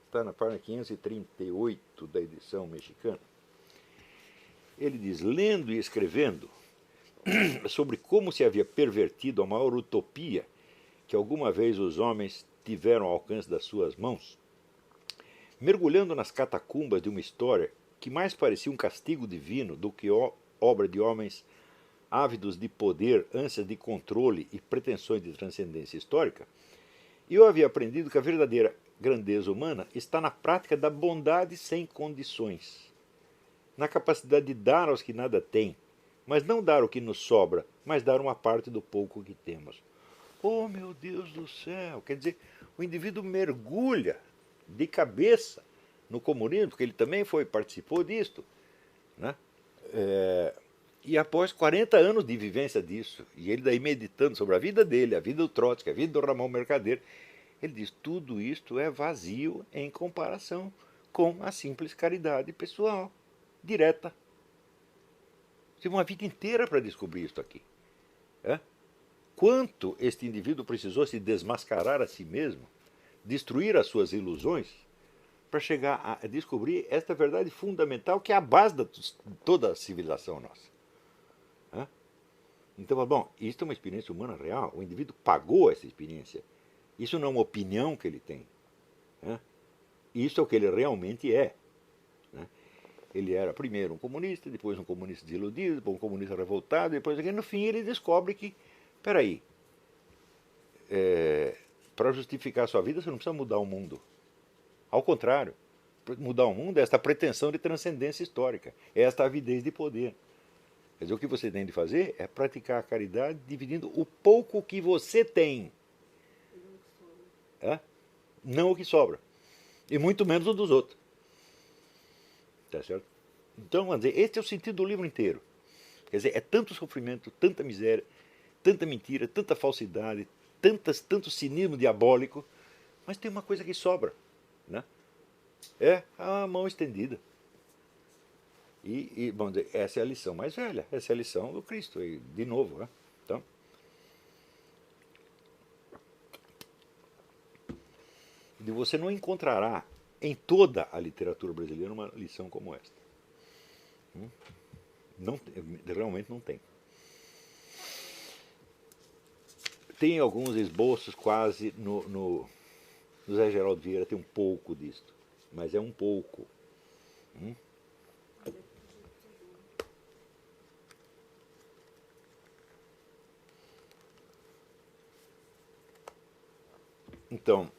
Está na página 538 da edição mexicana. Ele diz: lendo e escrevendo sobre como se havia pervertido a maior utopia que alguma vez os homens tiveram ao alcance das suas mãos, mergulhando nas catacumbas de uma história que mais parecia um castigo divino do que obra de homens ávidos de poder, ânsias de controle e pretensões de transcendência histórica, eu havia aprendido que a verdadeira grandeza humana está na prática da bondade sem condições, na capacidade de dar aos que nada têm, mas não dar o que nos sobra, mas dar uma parte do pouco que temos. Oh, meu Deus do céu! Quer dizer, o indivíduo mergulha de cabeça no comunismo, porque ele também participou disto, né? E após 40 anos de vivência disso, e ele daí meditando sobre a vida dele, a vida do Trotsky, a vida do Ramon Mercader, ele diz: tudo isto é vazio em comparação com a simples caridade pessoal, direta. Tive uma vida inteira para descobrir isso aqui. Quanto este indivíduo precisou se desmascarar a si mesmo, destruir as suas ilusões, para chegar a descobrir esta verdade fundamental que é a base de toda a civilização nossa. Então, bom, isso é uma experiência humana real, o indivíduo pagou essa experiência. Isso não é uma opinião que ele tem. Isso é o que ele realmente é. Ele era primeiro um comunista, depois um comunista desiludido, depois um comunista revoltado, depois no fim ele descobre que, peraí, para justificar a sua vida você não precisa mudar o mundo. Ao contrário, mudar o mundo é esta pretensão de transcendência histórica, é esta avidez de poder. Quer dizer, o que você tem de fazer é praticar a caridade dividindo o pouco que você tem. Não o que sobra. E muito menos o dos outros. Tá certo? Então, vamos dizer, este é o sentido do livro inteiro. Quer dizer, é tanto sofrimento, tanta miséria, tanta mentira, tanta falsidade, tanto cinismo diabólico, mas tem uma coisa que sobra, né? É a mão estendida. E vamos dizer, essa é a lição mais velha, essa é a lição do Cristo, e, de novo. Né? Então, você não encontrará em toda a literatura brasileira uma lição como esta. Não, realmente não tem. Tem alguns esboços quase no Zé Geraldo Vieira, tem um pouco disto, mas é um pouco. Então,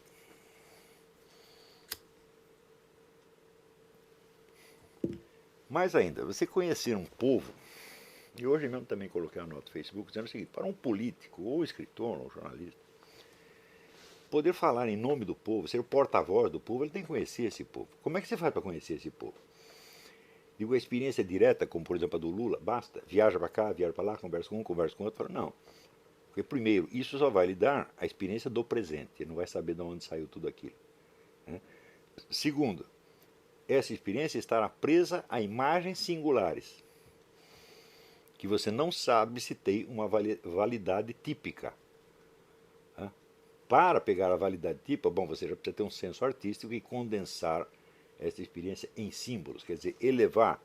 mais ainda, você conhecer um povo, e hoje mesmo também coloquei uma nota no Facebook dizendo o seguinte: para um político, ou escritor, ou jornalista, poder falar em nome do povo, ser o porta-voz do povo, ele tem que conhecer esse povo. Como é que você faz para conhecer esse povo? Digo, a experiência direta, como por exemplo a do Lula, basta, viaja para cá, viaja para lá, conversa com um, conversa com outro, não. Porque, primeiro, isso só vai lhe dar a experiência do presente, ele não vai saber de onde saiu tudo aquilo. Segundo, essa experiência estará presa a imagens singulares, que você não sabe se tem uma validade típica. Para pegar a validade típica, bom, você já precisa ter um senso artístico e condensar essa experiência em símbolos, quer dizer, elevar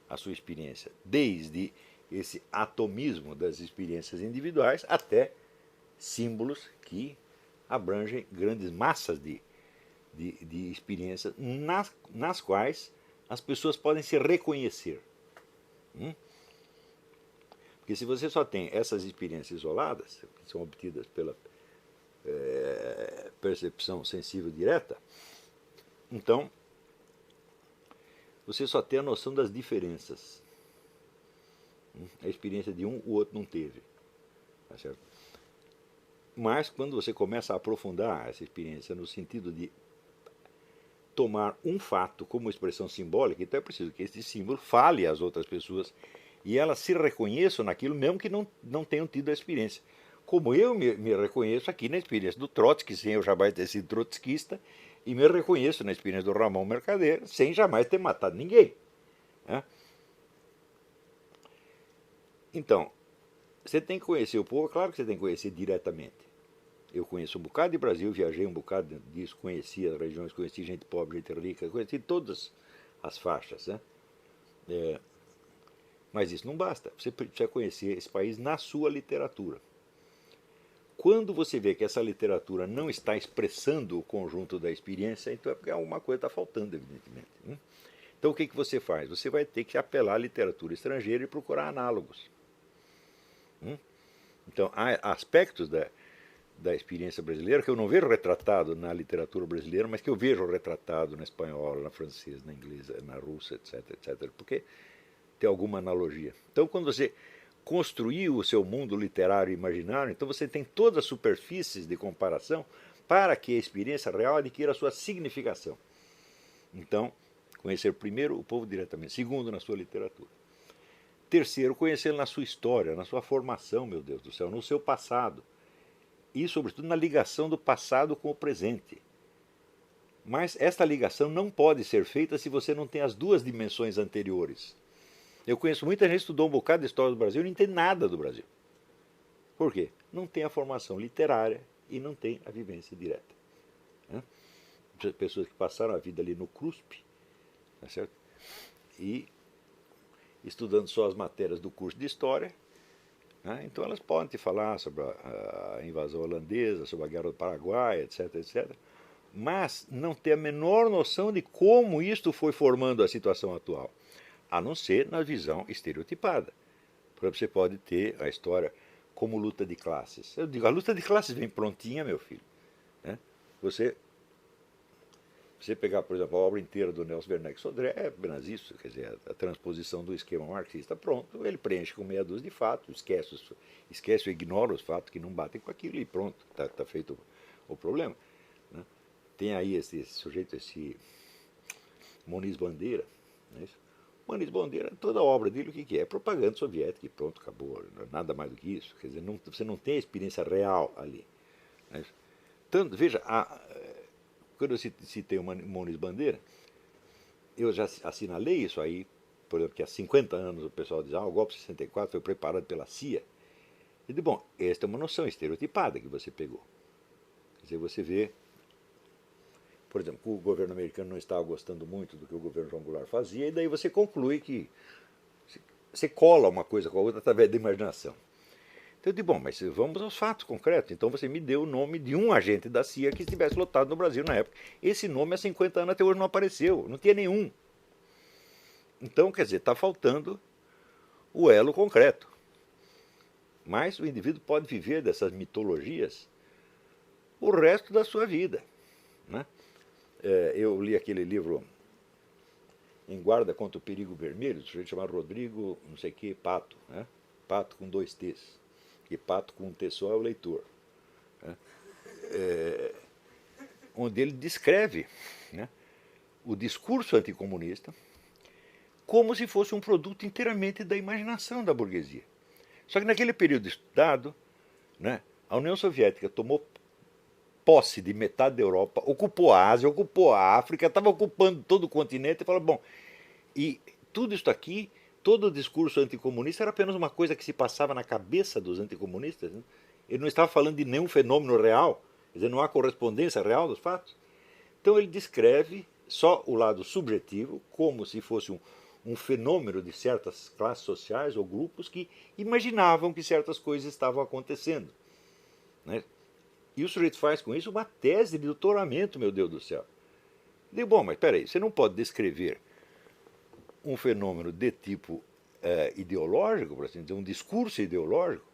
a sua experiência desde esse atomismo das experiências individuais até símbolos que abrangem grandes massas de experiências nas quais as pessoas podem se reconhecer. Porque se você só tem essas experiências isoladas, que são obtidas pela percepção sensível direta, então você só tem a noção das diferenças. A experiência de um, o outro não teve. Tá certo? Mas quando você começa a aprofundar essa experiência no sentido de tomar um fato como expressão simbólica, então é preciso que esse símbolo fale às outras pessoas e elas se reconheçam naquilo, mesmo que não tenham tido a experiência. Como eu me reconheço aqui na experiência do Trotsky, sem eu jamais ter sido trotskista, e me reconheço na experiência do Ramon Mercader, sem jamais ter matado ninguém. Né? Então, você tem que conhecer o povo, claro que você tem que conhecer diretamente. Eu conheço um bocado de Brasil, viajei um bocado disso, conheci as regiões, conheci gente pobre, gente rica, conheci todas as faixas. Né? Mas isso não basta, você precisa conhecer esse país na sua literatura. Quando você vê que essa literatura não está expressando o conjunto da experiência, então é porque alguma coisa está faltando, evidentemente. Né? Então o que você faz? Você vai ter que apelar à literatura estrangeira e procurar análogos. Então há aspectos da experiência brasileira que eu não vejo retratado na literatura brasileira, mas que eu vejo retratado na espanhola, na francesa, na inglesa, na russa, etc, etc, porque tem alguma analogia. Então, quando você construiu o seu mundo literário e imaginário, então você tem todas as superfícies de comparação para que a experiência real adquira a sua significação. Então, conhecer primeiro o povo diretamente, segundo na sua literatura. Terceiro, conhecê-lo na sua história, na sua formação, meu Deus do céu, no seu passado. E, sobretudo, na ligação do passado com o presente. Mas esta ligação não pode ser feita se você não tem as duas dimensões anteriores. Eu conheço muita gente que estudou um bocado de história do Brasil e não entende nada do Brasil. Por quê? Não tem a formação literária e não tem a vivência direta. Né? Pessoas que passaram a vida ali no CRUSP, tá certo? E estudando só as matérias do curso de História, né? Então elas podem te falar sobre a invasão holandesa, sobre a Guerra do Paraguai, etc, etc. Mas não ter a menor noção de como isto foi formando a situação atual, a não ser na visão estereotipada. Por exemplo, você pode ter a história como luta de classes. Eu digo, a luta de classes vem prontinha, meu filho. Né? Você pegar, por exemplo, a obra inteira do Nelson Werneck Sodré, é apenas isso, quer dizer, a transposição do esquema marxista, pronto, ele preenche com meia dúzia de fatos, esquece ou ignora os fatos que não batem com aquilo e pronto, está feito o problema. Né? Tem aí esse sujeito, esse Muniz Bandeira, não é isso? Muniz Bandeira, toda a obra dele, o que é? É propaganda soviética e pronto, acabou, nada mais do que isso, quer dizer, você não tem a experiência real ali. Não é isso? Tanto, veja, quando eu citei o Muniz Bandeira, eu já assinalei isso aí, por exemplo, que há 50 anos o pessoal diz, o golpe de 64 foi preparado pela CIA. Eu digo, bom, esta é uma noção estereotipada que você pegou. Quer dizer, você vê, por exemplo, que o governo americano não estava gostando muito do que o governo João Goulart fazia, e daí você conclui que você cola uma coisa com a outra através da imaginação. Então eu digo, bom, mas vamos aos fatos concretos. Então você me deu o nome de um agente da CIA que estivesse lotado no Brasil na época. Esse nome há 50 anos até hoje não apareceu, não tinha nenhum. Então, quer dizer, está faltando o elo concreto. Mas o indivíduo pode viver dessas mitologias o resto da sua vida. Né? Eu li aquele livro Em Guarda contra o Perigo Vermelho, do sujeito chamado Rodrigo, não sei o que, Pato. Né? Pato com 2 T's. E Pato com um T só é o leitor. Né? Onde ele descreve, né, o discurso anticomunista como se fosse um produto inteiramente da imaginação da burguesia. Só que naquele período estudado, né, a União Soviética tomou posse de metade da Europa, ocupou a Ásia, ocupou a África, estava ocupando todo o continente e falou, bom, e tudo isso aqui, todo o discurso anticomunista era apenas uma coisa que se passava na cabeça dos anticomunistas. Né? Ele não estava falando de nenhum fenômeno real, quer dizer, não há correspondência real dos fatos. Então ele descreve só o lado subjetivo, como se fosse um fenômeno de certas classes sociais ou grupos que imaginavam que certas coisas estavam acontecendo. Né? E o sujeito faz com isso uma tese de doutoramento, meu Deus do céu. Eu digo, bom, mas peraí, você não pode descrever um fenômeno de tipo ideológico, por assim dizer, um discurso ideológico,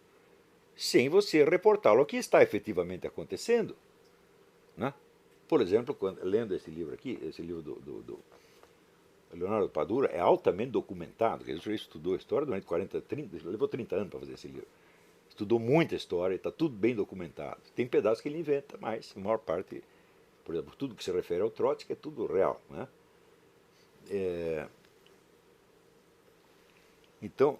sem você reportar o que está efetivamente acontecendo. Né? Por exemplo, lendo esse livro aqui, esse livro do Leonardo Padura, é altamente documentado. Ele já estudou a história durante 40, 30, levou 30 anos para fazer esse livro. Estudou muita história, está tudo bem documentado. Tem pedaços que ele inventa, mas a maior parte, por exemplo, tudo que se refere ao Trotsky é tudo real. Né? Então,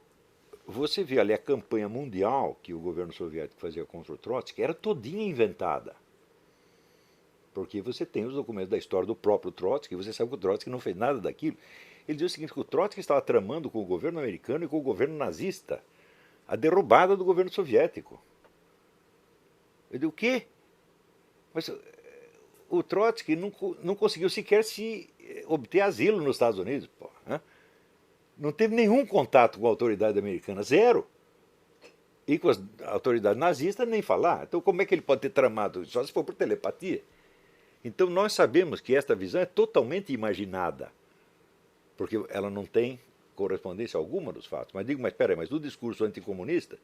você vê ali a campanha mundial que o governo soviético fazia contra o Trotsky, era todinha inventada. Porque você tem os documentos da história do próprio Trotsky, você sabe que o Trotsky não fez nada daquilo. Ele diz o seguinte, que o Trotsky estava tramando com o governo americano e com o governo nazista a derrubada do governo soviético. Eu digo, o quê? Mas o Trotsky não conseguiu sequer se obter asilo nos Estados Unidos. Pô, né? Não teve nenhum contato com a autoridade americana, zero. E com as autoridades nazistas nem falar. Então como é que ele pode ter tramado? Só se for por telepatia. Então nós sabemos que esta visão é totalmente imaginada, porque ela não tem correspondência alguma dos fatos. Mas digo, mas espera aí, mas o discurso anticomunista,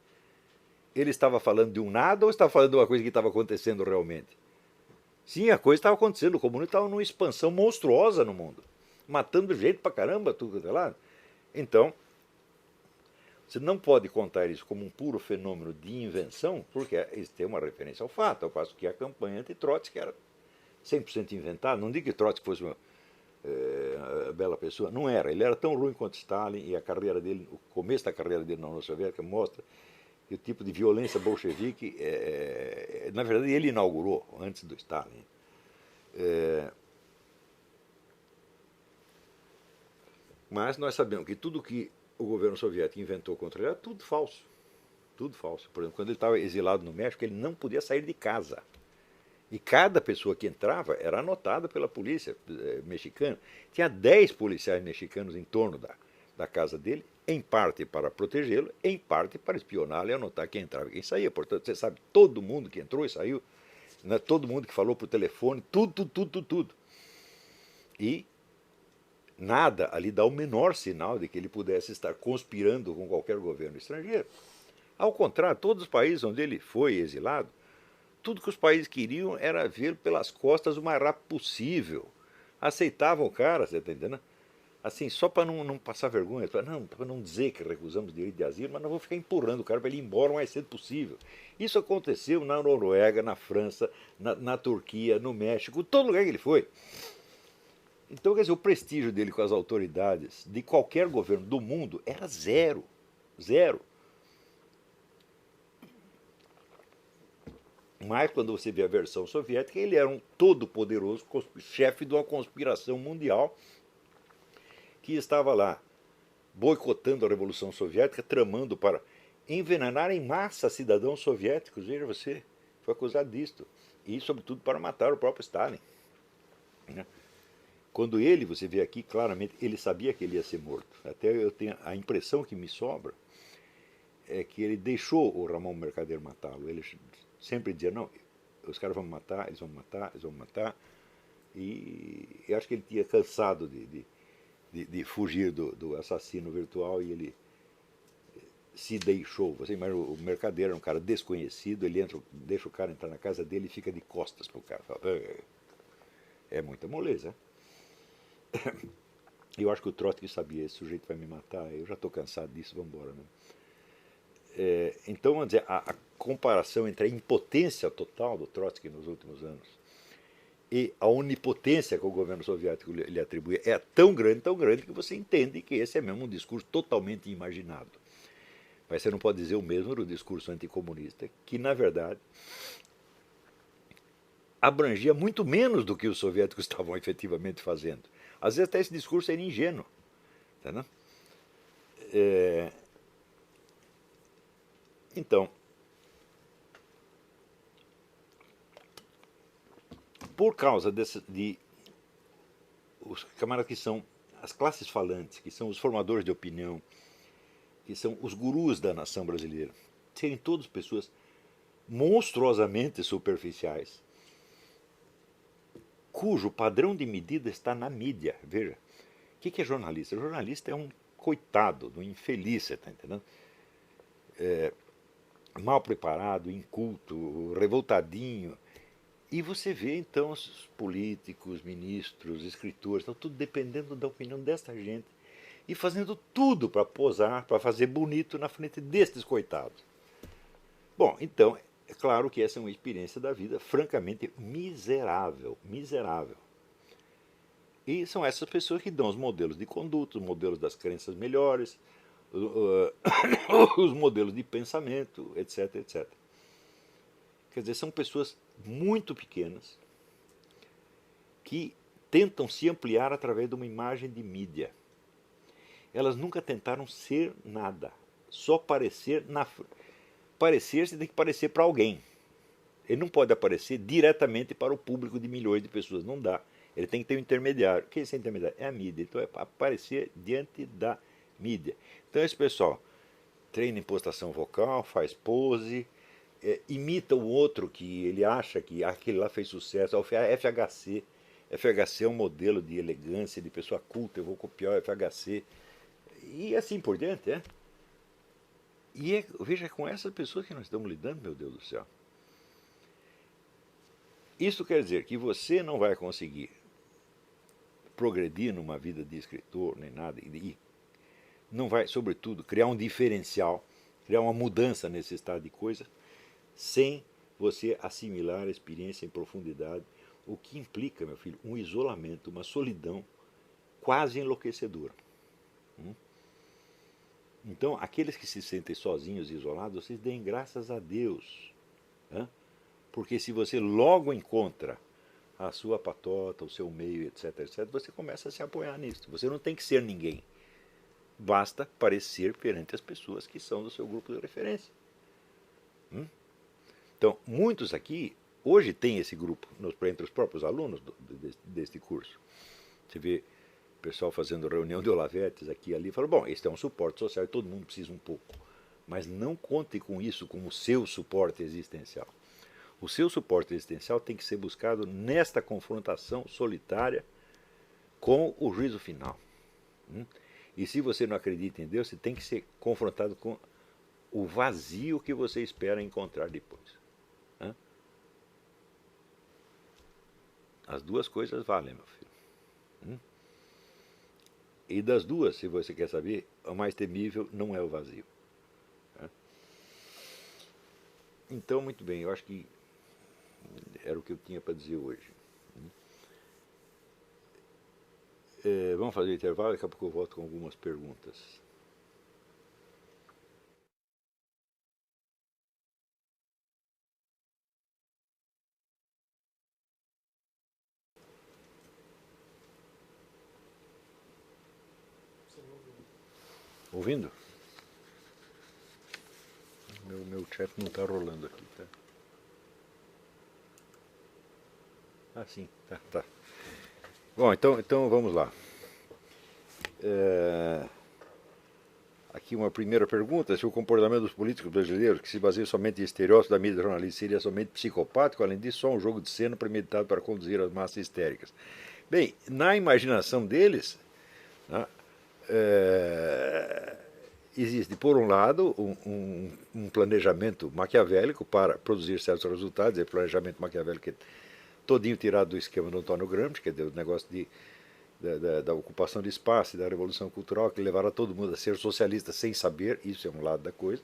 ele estava falando de um nada ou estava falando de uma coisa que estava acontecendo realmente? Sim, a coisa estava acontecendo, o comunismo estava numa expansão monstruosa no mundo, matando gente pra caramba, tudo lá. Então, você não pode contar isso como um puro fenômeno de invenção, porque isso tem uma referência ao fato, ao passo que a campanha anti-Trotsky era 100% inventada. Não digo que Trotsky fosse uma bela pessoa, não era. Ele era tão ruim quanto Stalin, e a carreira dele, o começo da carreira dele na União Soviética mostra que o tipo de violência bolchevique, na verdade, ele inaugurou antes do Stalin. Mas nós sabemos que tudo que o governo soviético inventou contra ele era tudo falso. Tudo falso. Por exemplo, quando ele estava exilado no México, ele não podia sair de casa. E cada pessoa que entrava era anotada pela polícia mexicana. Tinha 10 policiais mexicanos em torno da casa dele, em parte para protegê-lo, em parte para espioná-lo e anotar quem entrava e quem saía. Portanto, você sabe, todo mundo que entrou e saiu, né, todo mundo que falou por telefone, tudo. E nada ali dá o menor sinal de que ele pudesse estar conspirando com qualquer governo estrangeiro. Ao contrário, todos os países onde ele foi exilado, tudo que os países queriam era vê-lo pelas costas o mais rápido possível. Aceitavam o cara, você está entendendo? Assim, só para não passar vergonha, para não dizer que recusamos direito de asilo, mas não vou ficar empurrando o cara para ele ir embora o mais cedo possível. Isso aconteceu na Noruega, na França, na Turquia, no México, todo lugar que ele foi. Então, quer dizer, o prestígio dele com as autoridades de qualquer governo do mundo era zero. Zero. Mas quando você vê a versão soviética, ele era um todo-poderoso chefe de uma conspiração mundial que estava lá boicotando a Revolução Soviética, tramando para envenenar em massa cidadãos soviéticos. Veja você, foi acusado disto. E, sobretudo, para matar o próprio Stalin. Quando ele, você vê aqui claramente, ele sabia que ele ia ser morto. Até eu tenho a impressão que me sobra é que ele deixou o Ramon Mercader matá-lo. Ele sempre dizia, não, os caras vão me matar, eles vão me matar, eles vão me matar. E eu acho que ele tinha cansado de fugir do assassino virtual e ele se deixou. Você imagina, o Mercader era um cara desconhecido, ele deixa o cara entrar na casa dele e fica de costas para o cara. É muita moleza. Eu acho que o Trotsky sabia, esse sujeito vai me matar, eu já estou cansado disso, vamos embora. Né? Então, vamos dizer, a comparação entre a impotência total do Trotsky nos últimos anos e a onipotência que o governo soviético lhe atribui é tão grande que você entende que esse é mesmo um discurso totalmente imaginado. Mas você não pode dizer o mesmo do discurso anticomunista, que na verdade abrangia muito menos do que os soviéticos estavam efetivamente fazendo. Às vezes até esse discurso era ingênuo. Tá, Então, por causa de os camaradas que são as classes falantes, que são os formadores de opinião, que são os gurus da nação brasileira, serem todos pessoas monstruosamente superficiais, cujo padrão de medida está na mídia. Veja, o que é jornalista? O jornalista é um coitado, do infeliz, você está entendendo? Mal preparado, inculto, revoltadinho. E você vê então os políticos, ministros, escritores, estão tudo dependendo da opinião desta gente e fazendo tudo para posar, para fazer bonito na frente destes coitados. Bom, então, é claro que essa é uma experiência da vida francamente miserável, miserável. E são essas pessoas que dão os modelos de conduta, os modelos das crenças melhores, os modelos de pensamento, etc, etc. Quer dizer, são pessoas muito pequenas que tentam se ampliar através de uma imagem de mídia. Elas nunca tentaram ser nada, só parecer na... Parecer, você tem que parecer para alguém. Ele não pode aparecer diretamente para o público de milhões de pessoas, não dá. Ele tem que ter um intermediário. O que é esse intermediário? É a mídia. Então é aparecer diante da mídia. Então esse pessoal treina impostação vocal, faz pose, imita o outro que ele acha que aquele lá fez sucesso. A FHC. FHC é um modelo de elegância, de pessoa culta, eu vou copiar o FHC. E assim por diante, é. E veja, com essas pessoas que nós estamos lidando, meu Deus do céu. Isso quer dizer que você não vai conseguir progredir numa vida de escritor, nem nada, e não vai, sobretudo, criar um diferencial, criar uma mudança nesse estado de coisa, sem você assimilar a experiência em profundidade, o que implica, meu filho, um isolamento, uma solidão quase enlouquecedora. Então, aqueles que se sentem sozinhos e isolados, vocês deem graças a Deus. Porque se você logo encontra a sua patota, o seu meio, etc, etc, você começa a se apoiar nisso. Você não tem que ser ninguém. Basta parecer perante as pessoas que são do seu grupo de referência. Então, muitos aqui, hoje tem esse grupo entre os próprios alunos deste curso. Você vê o pessoal fazendo reunião de olavetes aqui e ali, fala, bom, esse é um suporte social e todo mundo precisa um pouco. Mas não conte com isso como seu suporte existencial. O seu suporte existencial tem que ser buscado nesta confrontação solitária com o juízo final. E se você não acredita em Deus, você tem que ser confrontado com o vazio que você espera encontrar depois. As duas coisas valem, meu filho. E das duas, se você quer saber, o mais temível não é o vazio. Então, muito bem, eu acho que era o que eu tinha para dizer hoje. Vamos fazer intervalo, daqui a pouco eu volto com algumas perguntas. Ouvindo? Meu chat não está rolando aqui, tá? Ah, sim, tá. Bom, então vamos lá. Aqui uma primeira pergunta, se o comportamento dos políticos brasileiros, que se baseia somente em estereótipos da mídia jornalista, seria somente psicopático, além disso, só um jogo de cena premeditado para conduzir as massas histéricas. Bem, na imaginação deles, né, existe, por um lado, um planejamento maquiavélico para produzir certos resultados, é planejamento maquiavélico todinho tirado do esquema do Antônio Gramsci, que é o negócio da ocupação de espaço e da revolução cultural, que levaram todo mundo a ser socialista sem saber, isso é um lado da coisa.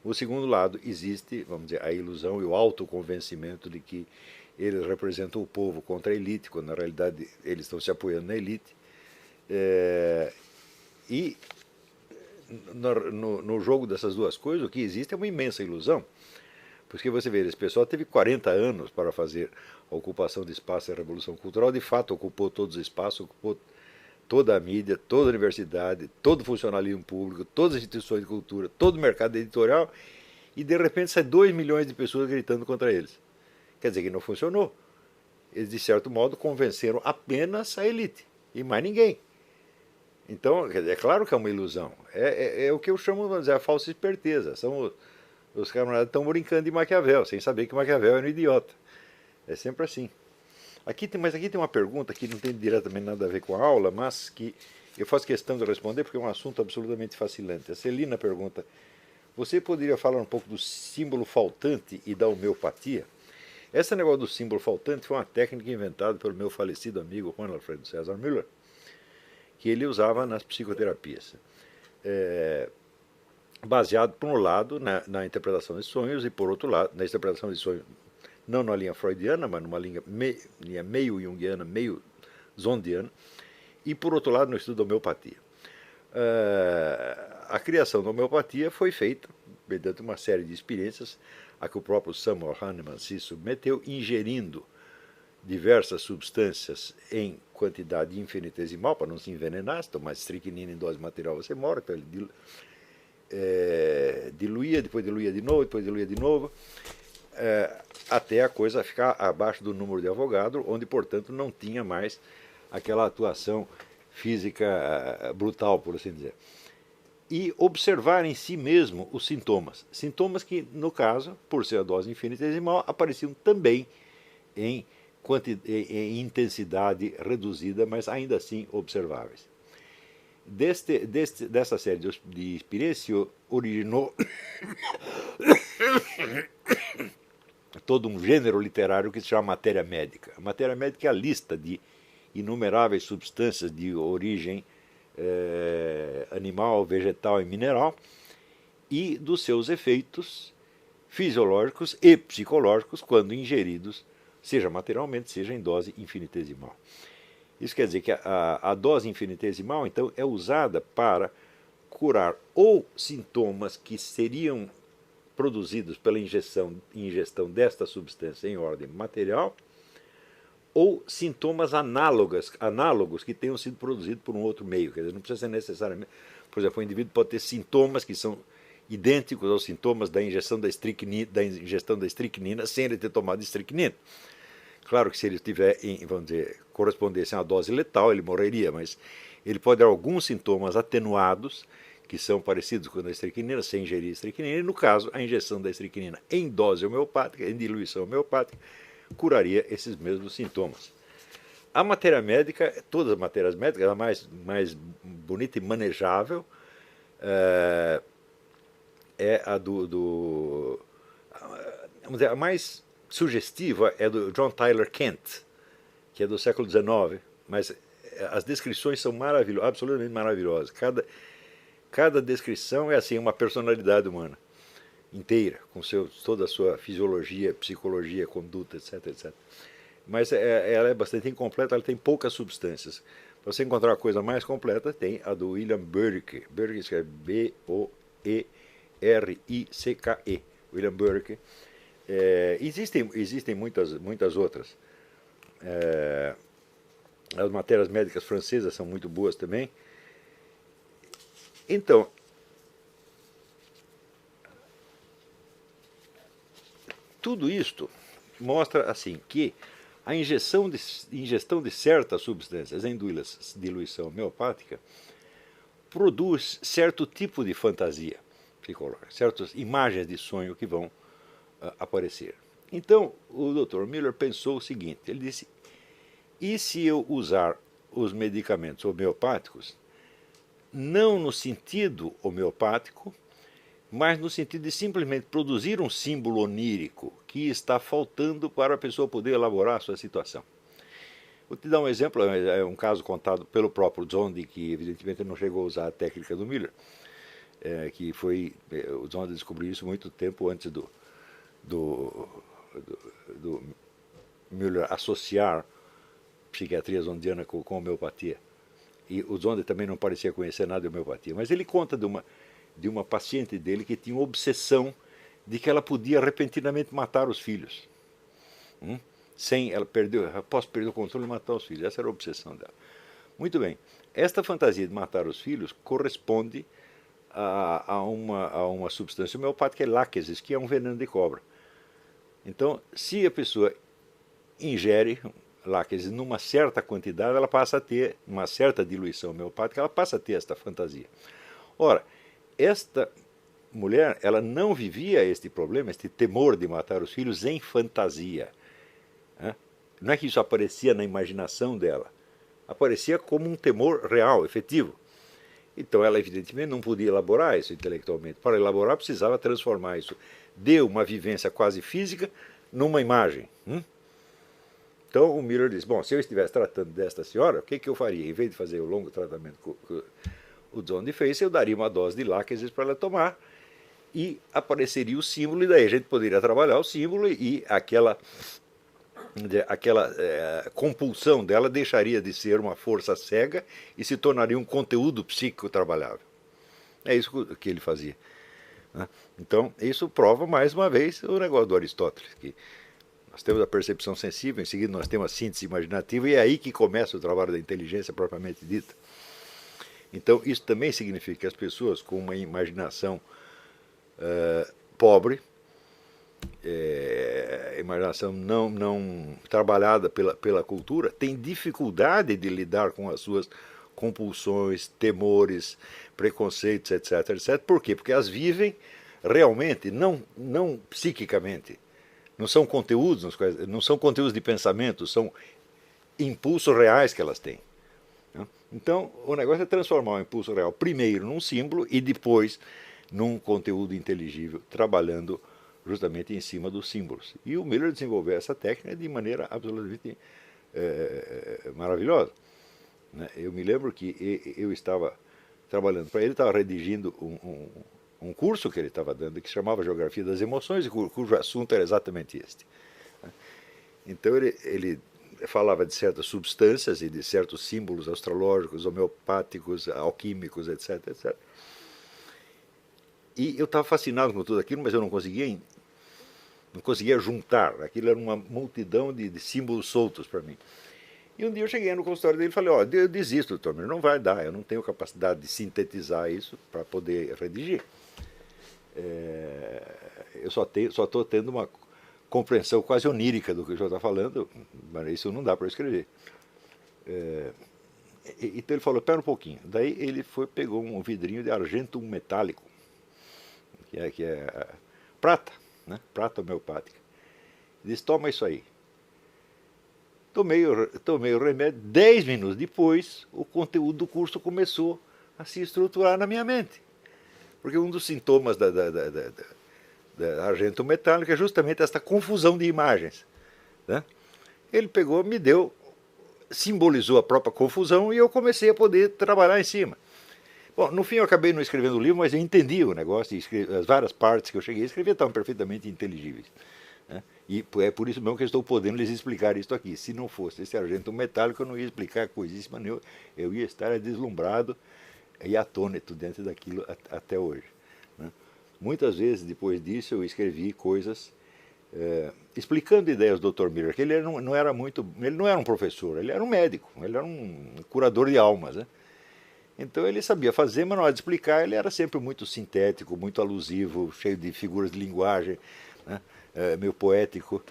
O segundo lado, existe, vamos dizer, a ilusão e o autoconvencimento de que eles representam o povo contra a elite, quando na realidade eles estão se apoiando na elite. E no jogo dessas duas coisas, o que existe é uma imensa ilusão. Porque você vê, esse pessoal teve 40 anos para fazer a ocupação de espaço e a revolução cultural, de fato ocupou todos os espaços, ocupou toda a mídia, toda a universidade, todo o funcionalismo público, todas as instituições de cultura, todo o mercado editorial, e de repente sai 2 milhões de pessoas gritando contra eles. Quer dizer que não funcionou. Eles, de certo modo, convenceram apenas a elite, e mais ninguém. Então, é claro que é uma ilusão. É o que eu chamo, vamos dizer, a falsa esperteza. São os camaradas estão brincando de Maquiavel, sem saber que Maquiavel era um idiota. É sempre assim. Mas aqui tem uma pergunta que não tem diretamente nada a ver com a aula, mas que Eu faço questão de responder porque é um assunto absolutamente fascinante. A Celina pergunta, você poderia falar um pouco do símbolo faltante e da homeopatia? Esse negócio do símbolo faltante foi uma técnica inventada pelo meu falecido amigo Juan Alfredo César Müller, que ele usava nas psicoterapias. Baseado, por um lado, na interpretação de sonhos e, por outro lado, na interpretação de sonhos, não na linha freudiana, mas numa linha meio junguiana, meio zondiana, e, por outro lado, no estudo da homeopatia. A criação da homeopatia foi feita mediante uma série de experiências a que o próprio Samuel Hahnemann se submeteu, ingerindo diversas substâncias em quantidade infinitesimal, para não se envenenar. Se tomar estricnina em dose material você morre, então ele diluía, depois diluía de novo, até a coisa ficar abaixo do número de Avogadro, onde, portanto, não tinha mais aquela atuação física brutal, por assim dizer. E observar em si mesmo os sintomas. Sintomas que, no caso, por ser a dose infinitesimal, apareciam também em intensidade reduzida, mas ainda assim observáveis. Dessa série de experiências originou todo um gênero literário que se chama matéria médica. A matéria médica é a lista de inumeráveis substâncias de origem animal, vegetal e mineral, e dos seus efeitos fisiológicos e psicológicos quando ingeridos, seja materialmente, seja em dose infinitesimal. Isso quer dizer que a dose infinitesimal, então, é usada para curar ou sintomas que seriam produzidos pela ingestão desta substância em ordem material, ou sintomas análogos que tenham sido produzidos por um outro meio. Quer dizer, não precisa ser necessariamente... Por exemplo, o indivíduo pode ter sintomas que são idênticos aos sintomas da ingestão da estricnina sem ele ter tomado estricnina. Claro que se ele tiver, vamos dizer, correspondesse a uma dose letal, ele morreria, mas ele pode ter alguns sintomas atenuados que são parecidos com a da estricnina, sem ingerir estricnina, e no caso, a injeção da estricnina em dose homeopática, em diluição homeopática, curaria esses mesmos sintomas. A matéria médica, todas as matérias médicas, a mais bonita e manejável é a vamos dizer, a mais sugestiva é do John Tyler Kent, que é do século XIX, mas as descrições são absolutamente maravilhosas. Cada descrição é assim uma personalidade humana inteira, com toda a sua fisiologia, psicologia, conduta, etc, etc. Mas ela é bastante incompleta, ela tem poucas substâncias. Para você encontrar a coisa mais completa, tem a do William Burke. Burke escreve B-O-E-R-I-C-K-E. William Burke. Existem muitas outras. As matérias médicas francesas são muito boas também. Então, tudo isto mostra assim que a ingestão de certas substâncias em diluição homeopática produz certo tipo de fantasia psicológica, certas imagens de sonho que vão aparecer. Então, o Dr. Miller pensou o seguinte, ele disse, e se eu usar os medicamentos homeopáticos, não no sentido homeopático, mas no sentido de simplesmente produzir um símbolo onírico que está faltando para a pessoa poder elaborar a sua situação. Vou te dar um exemplo, é um caso contado pelo próprio Zondi, que evidentemente não chegou a usar a técnica do Miller, que foi, o Zondi descobriu isso muito tempo antes do Miller associar psiquiatria zondiana com homeopatia. E o Zondi também não parecia conhecer nada de homeopatia, mas ele conta de uma paciente dele que tinha uma obsessão de que ela podia repentinamente matar os filhos. Ela posso perder o controle e matar os filhos. Essa era a obsessão dela. Muito bem. Esta fantasia de matar os filhos corresponde a uma substância homeopática, é láquesis, que é um veneno de cobra. Então, se a pessoa ingere láquesis numa certa quantidade, ela passa a ter uma certa diluição homeopática, ela passa a ter esta fantasia. Ora, esta mulher, ela não vivia este problema, este temor de matar os filhos em fantasia. Não é que isso aparecia na imaginação dela, aparecia como um temor real, efetivo. Então ela evidentemente não podia elaborar isso intelectualmente. Para elaborar precisava transformar isso de uma vivência quase física numa imagem. Então o Miller disse, bom, se eu estivesse tratando desta senhora, o que eu faria? Em vez de fazer o longo tratamento que o Zondi fez, eu daria uma dose de láquesis para ela tomar e apareceria o símbolo, e daí a gente poderia trabalhar o símbolo e aquela compulsão dela deixaria de ser uma força cega e se tornaria um conteúdo psíquico trabalhável. É isso que ele fazia. Então, isso prova mais uma vez o negócio do Aristóteles, que nós temos a percepção sensível, em seguida nós temos a síntese imaginativa, e é aí que começa o trabalho da inteligência propriamente dita. Então, isso também significa que as pessoas com uma imaginação pobre, imaginação não trabalhada pela cultura, tem dificuldade de lidar com as suas compulsões, temores, preconceitos, etc, etc. Por quê? Porque as vivem realmente, não psiquicamente. Não são conteúdos, não são conteúdos de pensamento, são impulsos reais que elas têm. Então, o negócio é transformar o impulso real primeiro num símbolo e depois num conteúdo inteligível, trabalhando justamente em cima dos símbolos. E o Miller desenvolveu essa técnica de maneira absolutamente maravilhosa. Eu me lembro que eu estava trabalhando para ele, estava redigindo um curso que ele estava dando, que se chamava Geografia das Emoções, e cujo assunto era exatamente este. Então ele falava de certas substâncias e de certos símbolos astrológicos, homeopáticos, alquímicos, etc, etc. E eu estava fascinado com tudo aquilo, mas eu não conseguia juntar. Aquilo era uma multidão de símbolos soltos para mim. E um dia eu cheguei no consultório dele e falei, eu desisto, doutor Miller, não vai dar, eu não tenho capacidade de sintetizar isso para poder redigir. Eu só estou tendo uma compreensão quase onírica do que o senhor está falando, mas isso não dá para escrever. Então ele falou, espera um pouquinho. Daí ele pegou um vidrinho de argento metálico, que é prata, prata homeopática. Ele disse, toma isso aí. Tomei o remédio, 10 minutos depois, o conteúdo do curso começou a se estruturar na minha mente. Porque um dos sintomas da argento metálico é justamente esta confusão de imagens. Ele pegou, me deu, simbolizou a própria confusão e eu comecei a poder trabalhar em cima. Bom, no fim eu acabei não escrevendo o livro, mas eu entendi o negócio, e as várias partes que eu cheguei a escrever estavam perfeitamente inteligíveis. E é por isso mesmo que eu estou podendo lhes explicar isso aqui. Se não fosse esse argento metálico, eu não ia explicar coisíssima nenhuma. Eu ia estar deslumbrado e atônito dentro daquilo até hoje. Muitas vezes, depois disso, eu escrevi coisas explicando ideias do Dr. Miller, que ele não era um professor, ele era um médico, ele era um curador de almas. Então ele sabia fazer, mas na hora de explicar ele era sempre muito sintético, muito alusivo, cheio de figuras de linguagem, meio poético,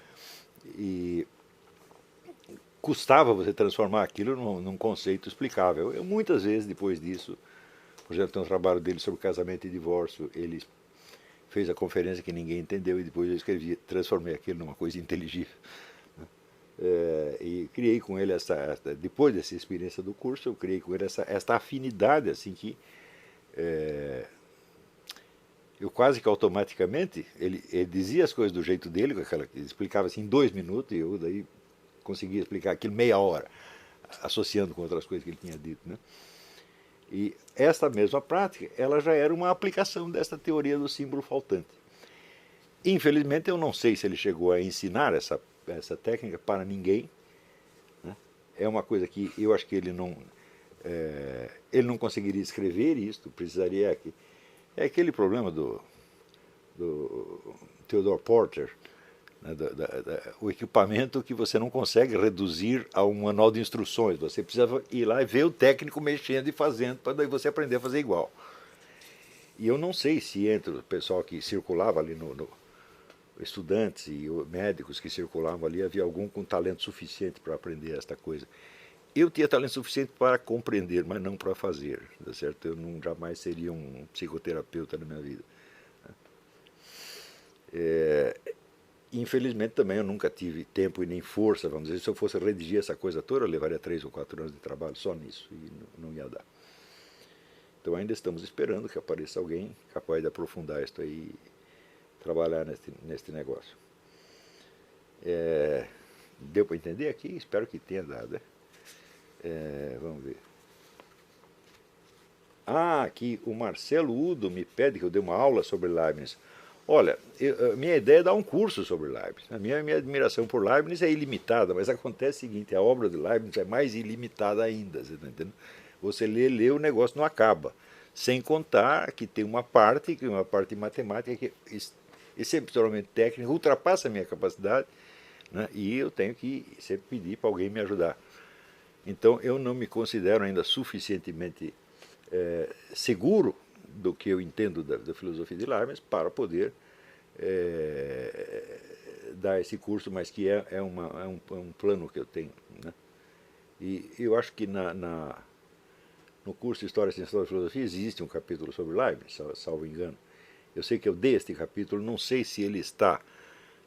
e custava você transformar aquilo num conceito explicável. Eu muitas vezes, depois disso, por exemplo, tem um trabalho dele sobre casamento e divórcio, ele fez a conferência que ninguém entendeu e depois eu escrevi, transformei aquilo numa coisa inteligível. E criei com ele depois dessa experiência do curso, eu criei com ele esta afinidade, assim, que eu quase que automaticamente, ele dizia as coisas do jeito dele, ele explicava assim em 2 minutos, e eu daí conseguia explicar aquilo meia hora, associando com outras coisas que ele tinha dito. E esta mesma prática, ela já era uma aplicação desta teoria do símbolo faltante. Infelizmente, eu não sei se ele chegou a ensinar essa técnica para ninguém. É uma coisa que eu acho que ele não conseguiria escrever isto, precisaria... É aquele problema do Theodore Porter, o equipamento que você não consegue reduzir a um manual de instruções. Você precisa ir lá e ver o técnico mexendo e fazendo, para daí você aprender a fazer igual. E eu não sei se entre o pessoal que circulava ali, estudantes e médicos que circulavam ali, havia algum com talento suficiente para aprender esta coisa. Eu tinha talento suficiente para compreender, mas não para fazer, tá certo? Eu jamais seria um psicoterapeuta na minha vida. Infelizmente também eu nunca tive tempo e nem força, vamos dizer, se eu fosse redigir essa coisa toda, eu levaria 3 ou 4 anos de trabalho só nisso, e não ia dar. Então ainda estamos esperando que apareça alguém capaz de aprofundar isso aí e trabalhar neste negócio. Deu para entender aqui? Espero que tenha dado. Né? Vamos ver. Aqui o Marcelo Udo me pede que eu dê uma aula sobre Leibniz. Olha, minha ideia é dar um curso sobre Leibniz. A minha admiração por Leibniz é ilimitada, mas acontece o seguinte, a obra de Leibniz é mais ilimitada ainda, você está entendendo? Você lê, o negócio não acaba. Sem contar que tem uma parte matemática que é excepcionalmente técnica, ultrapassa a minha capacidade, né? E eu tenho que sempre pedir para alguém me ajudar. Então eu não me considero ainda suficientemente seguro do que eu entendo da filosofia de Leibniz para poder dar esse curso, mas que é um plano que eu tenho. Né? E eu acho que no curso de História, Ciência e Filosofia existe um capítulo sobre Leibniz, salvo engano. Eu sei que eu dei este capítulo, não sei se ele está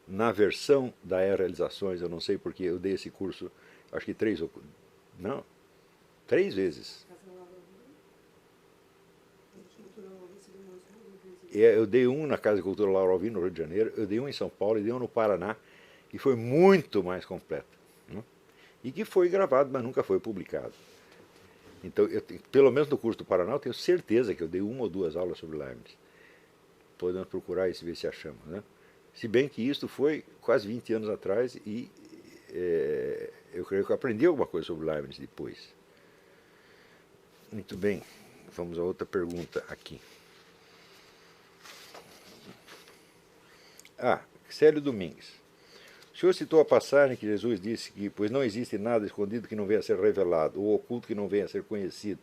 na versão da Realizações, eu não sei porque eu dei esse curso, acho que 3 vezes. Eu dei um na Casa de Cultura Lauro Alvim, no Rio de Janeiro, eu dei um em São Paulo e dei um no Paraná, e foi muito mais completo. Né? E que foi gravado, mas nunca foi publicado. Então, pelo menos no curso do Paraná, eu tenho certeza que eu dei 1 ou 2 aulas sobre Leibniz. Podemos procurar isso e ver se achamos. Né? Se bem que isso foi quase 20 anos atrás e eu creio que eu aprendi alguma coisa sobre Leibniz depois. Muito bem, vamos a outra pergunta aqui. Célio Domingues. O senhor citou a passagem que Jesus disse que, pois não existe nada escondido que não venha a ser revelado, ou oculto que não venha a ser conhecido.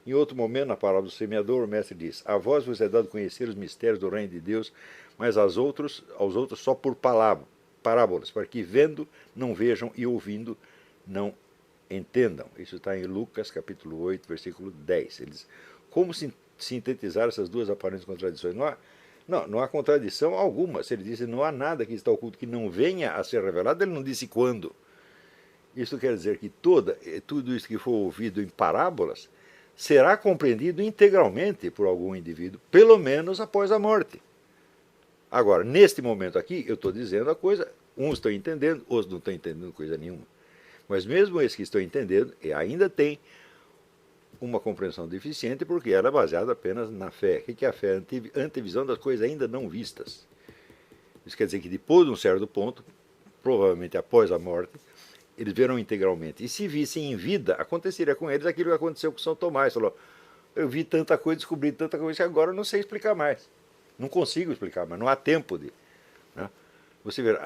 Em outro momento, na parábola do semeador, o mestre diz, a vós vos é dado conhecer os mistérios do reino de Deus, mas aos outros só por parábolas, para que vendo não vejam e ouvindo não entendam. Isso está em Lucas capítulo 8, versículo 10. Ele diz, como sintetizar essas duas aparentes contradições? Não há contradição alguma. Se ele disse não há nada que está oculto que não venha a ser revelado, ele não disse quando. Isso quer dizer que tudo isso que for ouvido em parábolas será compreendido integralmente por algum indivíduo, pelo menos após a morte. Agora, neste momento aqui, eu estou dizendo a coisa, uns estão entendendo, outros não estão entendendo coisa nenhuma. Mas mesmo esses que estão entendendo, ainda tem uma compreensão deficiente porque ela é baseada apenas na fé. O que é a fé? A antevisão das coisas ainda não vistas. Isso quer dizer que depois de um certo ponto, provavelmente após a morte, eles verão integralmente. E se vissem em vida, aconteceria com eles aquilo que aconteceu com São Tomás. Falou, eu vi tanta coisa, descobri tanta coisa que agora eu não sei explicar mais. Não consigo explicar, mas não há tempo de... Né? Você vê,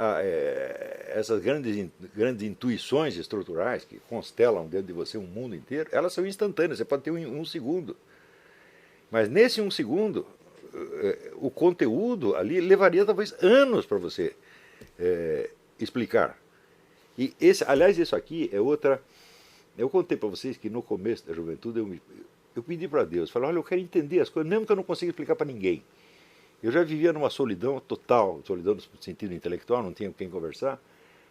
essas grandes intuições estruturais que constelam dentro de você um mundo inteiro, elas são instantâneas, você pode ter um segundo. Mas nesse 1 segundo, o conteúdo ali levaria talvez anos para você explicar. E aliás, isso aqui é outra... Eu contei para vocês que no começo da juventude eu pedi para Deus, falei, olha, eu quero entender as coisas, mesmo que eu não consiga explicar para ninguém. Eu já vivia numa solidão total, solidão no sentido intelectual, não tinha com quem conversar.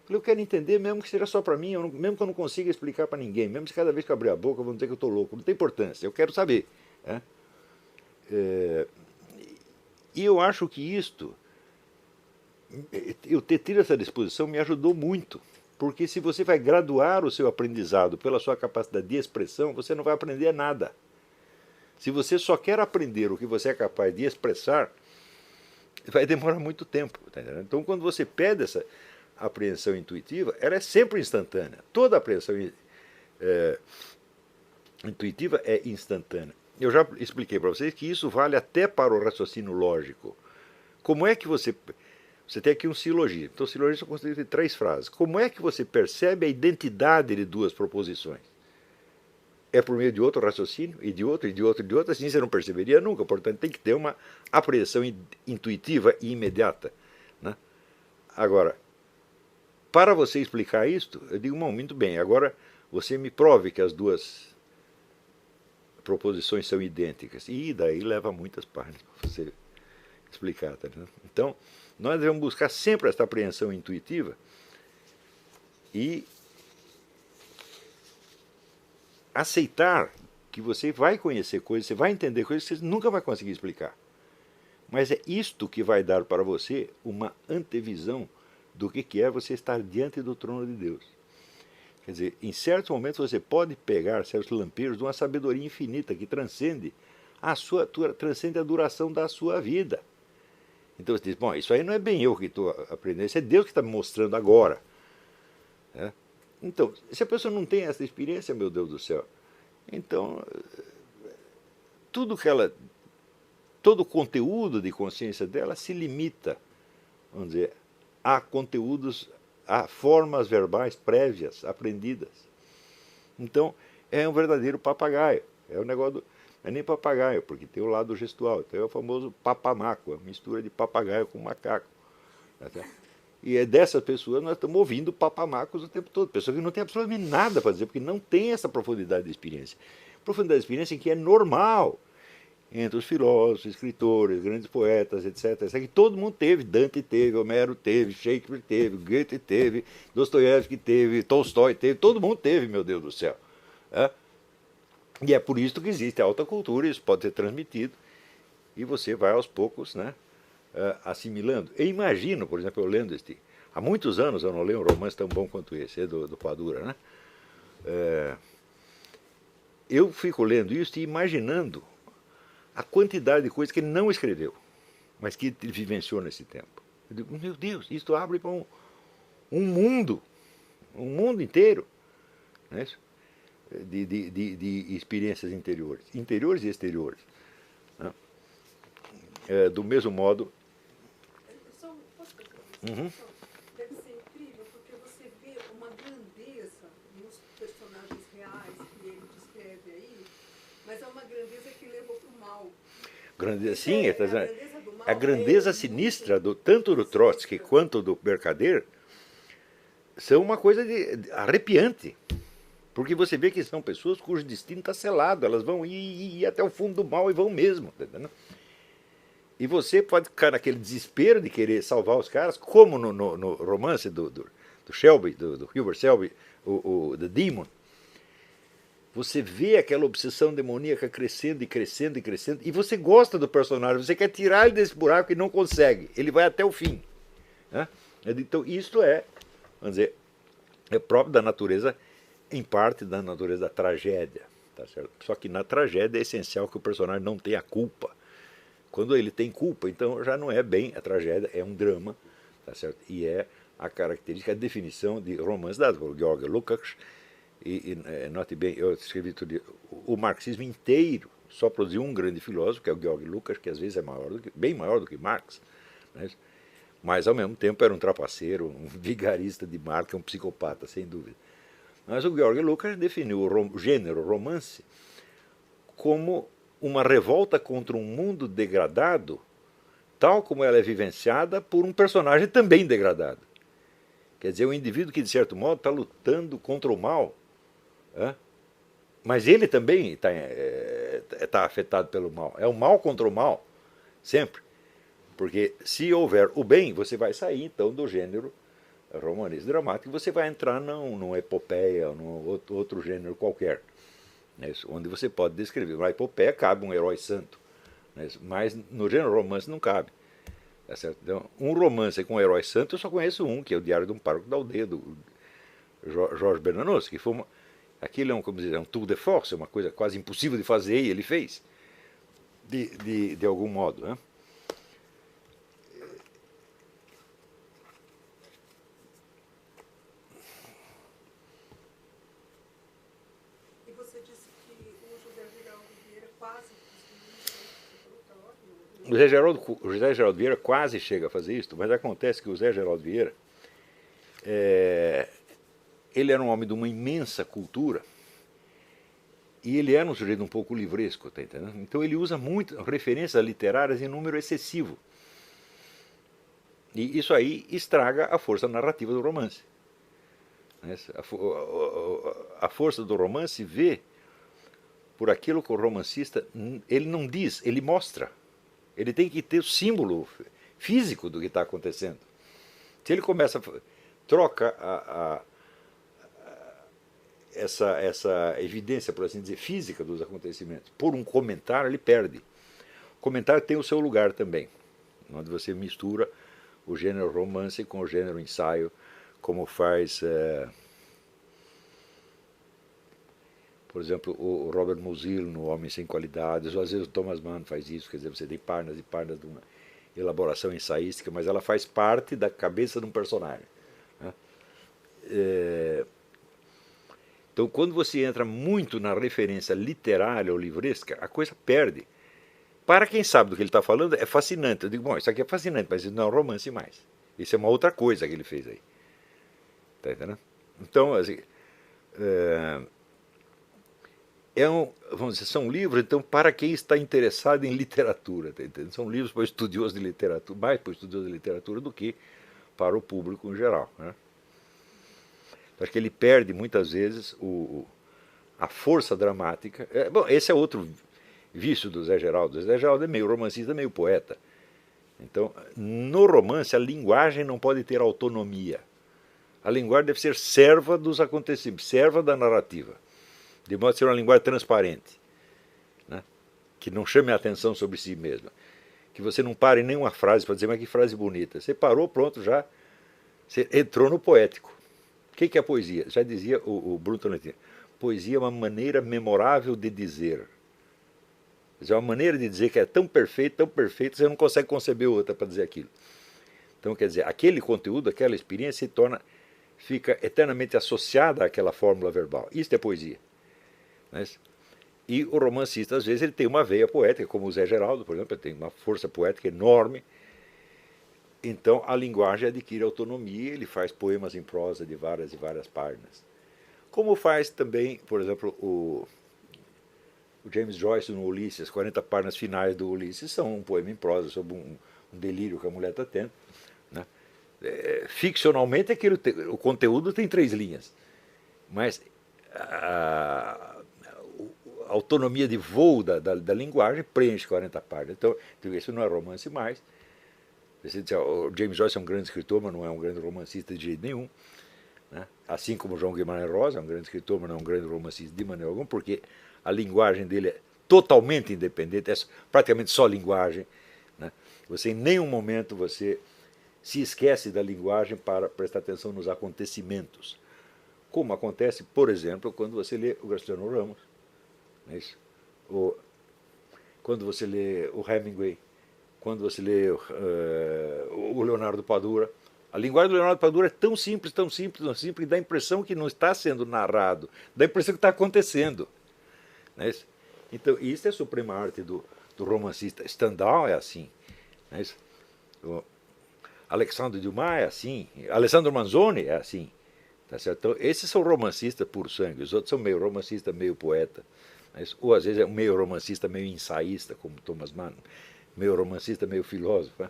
Falei, eu quero entender, mesmo que seja só para mim, mesmo que eu não consiga explicar para ninguém, mesmo se cada vez que eu abrir a boca vão dizer que eu estou louco, não tem importância, eu quero saber. Né? E eu acho que eu ter tido essa disposição me ajudou muito, porque se você vai graduar o seu aprendizado pela sua capacidade de expressão, você não vai aprender nada. Se você só quer aprender o que você é capaz de expressar, vai demorar muito tempo. Tá entendendo? Então, quando você pede essa apreensão intuitiva, ela é sempre instantânea. Toda apreensão intuitiva é instantânea. Eu já expliquei para vocês que isso vale até para o raciocínio lógico. Como é que você tem aqui um silogismo. Então, o silogismo é constituído de 3 frases. Como é que você percebe a identidade de 2 proposições? É por meio de outro raciocínio, e de outro, e de outro, e de outro, assim você não perceberia nunca. Portanto, tem que ter uma apreensão intuitiva e imediata. Né? Agora, para você explicar isto, eu digo, muito bem, agora você me prove que as 2 proposições são idênticas. E daí leva muitas páginas para você explicar. Tá? Então, Nós devemos buscar sempre esta apreensão intuitiva e aceitar que você vai conhecer coisas, você vai entender coisas que você nunca vai conseguir explicar. Mas é isto que vai dar para você uma antevisão do que é você estar diante do trono de Deus. Quer dizer, em certos momentos você pode pegar certos lampejos de uma sabedoria infinita que transcende transcende a duração da sua vida. Então você diz, bom, isso aí não é bem eu que estou aprendendo, isso é Deus que está me mostrando agora. É? Então, se a pessoa não tem essa experiência, meu Deus do céu, então todo o conteúdo de consciência dela se limita, vamos dizer, a conteúdos, a formas verbais prévias, aprendidas. Então, é um verdadeiro papagaio. É um negócio não é nem papagaio, porque tem o lado gestual. Então é o famoso papamaco, a mistura de papagaio com macaco. E é dessas pessoas nós estamos ouvindo papamacos o tempo todo. Pessoas que não têm absolutamente nada para dizer, porque não tem essa profundidade de experiência. Profundidade de experiência em que é normal entre os filósofos, escritores, grandes poetas, etc. Que todo mundo teve. Dante teve, Homero teve, Shakespeare teve, Goethe teve, Dostoiévski teve, Tolstói teve, todo mundo teve, meu Deus do céu. E é por isso que existe a alta cultura, isso pode ser transmitido, e você vai aos poucos, né, assimilando. Eu imagino, por exemplo, eu lendo há muitos anos eu não leio um romance tão bom quanto esse, do Padura, né? Eu fico lendo isso e imaginando a quantidade de coisas que ele não escreveu, mas que ele vivenciou nesse tempo. Eu digo, meu Deus, isso abre para um mundo inteiro, não é isso? De experiências interiores e exteriores. Né? Do mesmo modo. Deve ser incrível, porque você vê uma grandeza nos personagens reais que ele descreve aí, mas é uma grandeza que levou para o mal. Sim, a grandeza sinistra tanto do Trotsky quanto do Mercader são uma coisa arrepiante. Porque você vê que são pessoas cujo destino está selado, elas vão ir até o fundo do mal e vão mesmo. Entendeu? E você pode ficar naquele desespero de querer salvar os caras, como no romance do Shelby, do Hubert Shelby, o The Demon. Você vê aquela obsessão demoníaca crescendo e crescendo e crescendo, e você gosta do personagem, você quer tirar ele desse buraco e não consegue. Ele vai até o fim. Né? Então, isto vamos dizer, é próprio da natureza, em parte da natureza da tragédia. Tá certo? Só que na tragédia é essencial que o personagem não tenha culpa. Quando ele tem culpa, então já não é bem a tragédia, é um drama. Tá certo? E é a característica, a definição de romance dado por Georg Lukács. Note bem, eu escrevi tudo, o marxismo inteiro só produziu um grande filósofo, que é o Georg Lukács, que às vezes é bem maior do que Marx. Né? Mas ao mesmo tempo era um trapaceiro, um vigarista de marca, um psicopata, sem dúvida. Mas o Georg Lukács definiu o gênero romance como uma revolta contra um mundo degradado, tal como ela é vivenciada por um personagem também degradado. Quer dizer, um indivíduo que, de certo modo, está lutando contra o mal, mas ele também está afetado pelo mal. É o mal contra o mal, sempre. Porque se houver o bem, você vai sair, então, do gênero romanesco dramático, você vai entrar numa epopeia, num outro gênero qualquer, né, onde você pode descrever. Na epopeia cabe um herói santo, né, mas no gênero romance não cabe. Tá certo? Então, um romance com um herói santo eu só conheço um, que é o Diário de um Pároco da Aldeia, do Jorge Bernanos, que foi aquilo é um tour de force, uma coisa quase impossível de fazer, e ele fez, de algum modo. Né? O José Geraldo Vieira quase chega a fazer isso, mas acontece que o José Geraldo Vieira ele era um homem de uma imensa cultura e ele era um sujeito um pouco livresco, tá entendendo? Então ele usa muito referências literárias em número excessivo. E isso aí estraga a força narrativa do romance. A força do romance vê por aquilo que o romancista ele não diz, ele mostra. Ele tem que ter o símbolo físico do que está acontecendo. Se ele começa, troca essa evidência, por assim dizer, física dos acontecimentos por um comentário, ele perde. O comentário tem o seu lugar também, onde você mistura o gênero romance com o gênero ensaio, como faz, por exemplo, o Robert Musil no Homem Sem Qualidades, ou às vezes o Thomas Mann faz isso, quer dizer, você tem páginas e páginas de uma elaboração ensaística, mas ela faz parte da cabeça de um personagem. Né? Então, quando você entra muito na referência literária ou livresca, a coisa perde. Para quem sabe do que ele está falando, é fascinante. Eu digo, bom, isso aqui é fascinante, mas isso não é um romance mais. Isso é uma outra coisa que ele fez aí. Está entendendo? Então, assim, vamos dizer, são livros, então, para quem está interessado em literatura. Tá entendendo? São livros para estudiosos de literatura, mais para estudiosos de literatura do que para o público em geral. Né? Acho que ele perde muitas vezes a força dramática. Bom, esse é outro vício do Zé Geraldo. O Zé Geraldo é meio romancista, meio poeta. Então, no romance, a linguagem não pode ter autonomia. A linguagem deve ser serva dos acontecimentos, serva da narrativa, de modo a ser uma linguagem transparente, né? Que não chame a atenção sobre si mesma. Que você não pare em nenhuma frase para dizer, mas que frase bonita. Você parou, pronto, já você entrou no poético. O que é a poesia? Já dizia o Bruno Tolentino, poesia é uma maneira memorável de dizer. É uma maneira de dizer que é tão perfeita, você não consegue conceber outra para dizer aquilo. Então, quer dizer, aquele conteúdo, aquela experiência fica eternamente associada àquela fórmula verbal. Isso é poesia. Né? E o romancista, às vezes, ele tem uma veia poética, como o Zé Geraldo, por exemplo, ele tem uma força poética enorme. Então, a linguagem adquire autonomia, ele faz poemas em prosa de várias e várias páginas. Como faz também, por exemplo, o James Joyce no Ulisses, 40 páginas finais do Ulisses são um poema em prosa sobre um delírio que a mulher está tendo. Né? Ficcionalmente, o conteúdo tem 3 linhas, mas a autonomia de voo da linguagem preenche 40 páginas. Então, isso não é romance mais. Você diz, o James Joyce é um grande escritor, mas não é um grande romancista de jeito nenhum. Né? Assim como João Guimarães Rosa é um grande escritor, mas não é um grande romancista de maneira alguma, porque a linguagem dele é totalmente independente, é praticamente só linguagem. Né? Você, em nenhum momento, você se esquece da linguagem para prestar atenção nos acontecimentos. Como acontece, por exemplo, quando você lê o Graciliano Ramos, não é isso? Quando você lê o Hemingway, quando você lê o Leonardo Padura. A linguagem do Leonardo Padura é tão simples, que dá a impressão que não está sendo narrado, dá a impressão que está acontecendo. Não é isso? Então, isso é a suprema arte do romancista. Stendhal é assim. Não é isso? O Alexandre Dumas é assim. Alessandro Manzoni é assim. Tá certo? Então, esses são romancistas por sangue, os outros são meio romancista, meio poeta. Não é isso? Ou às vezes é meio romancista, meio ensaísta, como Thomas Mann. Meio romancista, meio filósofo. Né?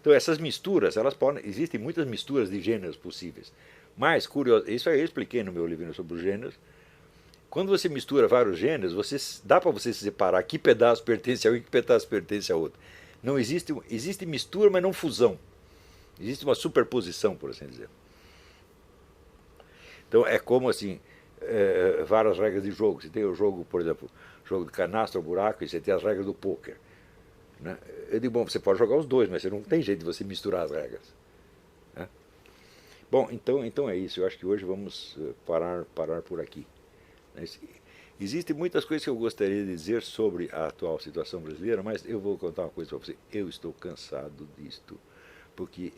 Então essas misturas, existem muitas misturas de gêneros possíveis. Mas, curioso, isso aí eu expliquei no meu livro sobre os gêneros. Quando você mistura vários gêneros, dá para você se separar que pedaço pertence a um e que pedaço pertence a outro. Não existe mistura, mas não fusão. Existe uma superposição, por assim dizer. Então é como assim, várias regras de jogo. Você tem o jogo, por exemplo, jogo de canastra ou buraco, e você tem as regras do pôquer. Né? Eu digo, bom, você pode jogar os dois, mas você não tem jeito de você misturar as regras. Né? Bom, então é isso. Eu acho que hoje vamos parar por aqui. Existem muitas coisas que eu gostaria de dizer sobre a atual situação brasileira, mas eu vou contar uma coisa para você. Eu estou cansado disto, porque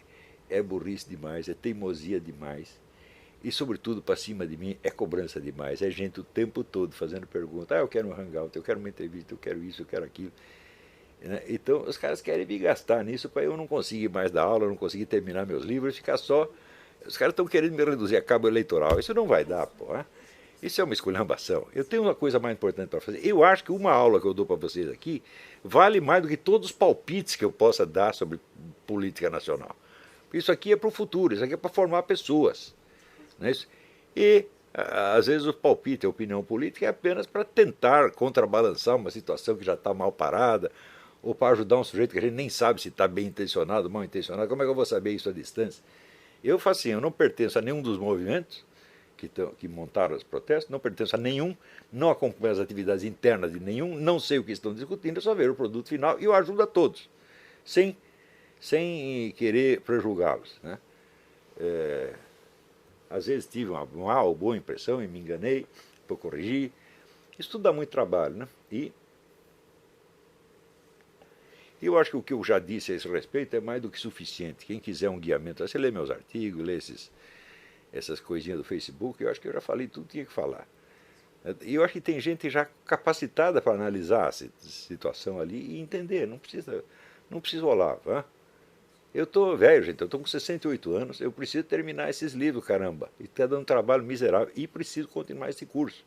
é burrice demais, é teimosia demais. E, sobretudo, para cima de mim, é cobrança demais. É gente o tempo todo fazendo pergunta. Eu quero um hangout, eu quero uma entrevista, eu quero isso, eu quero aquilo. Então, os caras querem me gastar nisso para eu não conseguir mais dar aula, não conseguir terminar meus livros, ficar só... Os caras estão querendo me reduzir a cabo eleitoral. Isso não vai dar, pô. Isso é uma esculhambação. Eu tenho uma coisa mais importante para fazer. Eu acho que uma aula que eu dou para vocês aqui vale mais do que todos os palpites que eu possa dar sobre política nacional. Isso aqui é para o futuro, isso aqui é para formar pessoas. Não é isso? E, às vezes, o palpite, a opinião política é apenas para tentar contrabalançar uma situação que já está mal parada, ou para ajudar um sujeito que a gente nem sabe se está bem intencionado ou mal intencionado. Como é que eu vou saber isso à distância? Eu faço assim, eu não pertenço a nenhum dos movimentos que montaram os protestos, não pertenço a nenhum, não acompanho as atividades internas de nenhum, não sei o que estão discutindo, eu só vejo o produto final e eu ajudo a todos, sem querer prejulgá-los, né? Às vezes tive uma má ou boa impressão e me enganei, vou corrigir. Isso tudo dá muito trabalho, né? E eu acho que o que eu já disse a esse respeito é mais do que suficiente. Quem quiser um guiamento, você lê meus artigos, lê essas coisinhas do Facebook, eu acho que eu já falei tudo que tinha que falar. E eu acho que tem gente já capacitada para analisar a situação ali e entender, não precisa rolar. Tá? Eu estou velho, gente, eu estou com 68 anos, eu preciso terminar esses livros, caramba. E está dando um trabalho miserável e preciso continuar esse curso.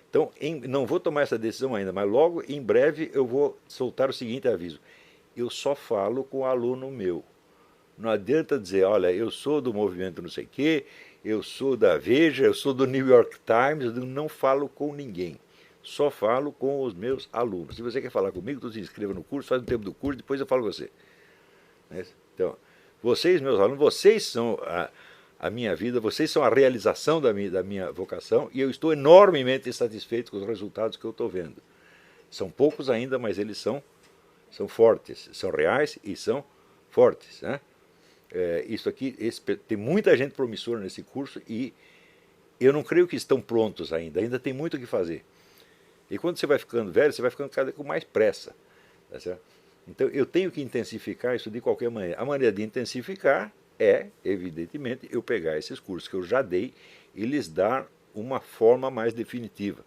Então, não vou tomar essa decisão ainda, mas logo, em breve, eu vou soltar o seguinte aviso. Eu só falo com aluno meu. Não adianta dizer, olha, eu sou do movimento não sei o quê, eu sou da Veja, eu sou do New York Times, eu não falo com ninguém. Só falo com os meus alunos. Se você quer falar comigo, tu se inscreva no curso, faz o tempo do curso, depois eu falo com você. Então, vocês, meus alunos, vocês são a minha vida, vocês são a realização da minha vocação e eu estou enormemente satisfeito com os resultados que eu estou vendo. São poucos ainda, mas eles são fortes, são reais e são fortes. Né? Isso aqui, tem muita gente promissora nesse curso e eu não creio que estão prontos ainda tem muito o que fazer. E quando você vai ficando velho, você vai ficando cada vez com mais pressa. Tá certo? Então eu tenho que intensificar isso de qualquer maneira. A maneira de intensificar é, evidentemente, eu pegar esses cursos que eu já dei e lhes dar uma forma mais definitiva,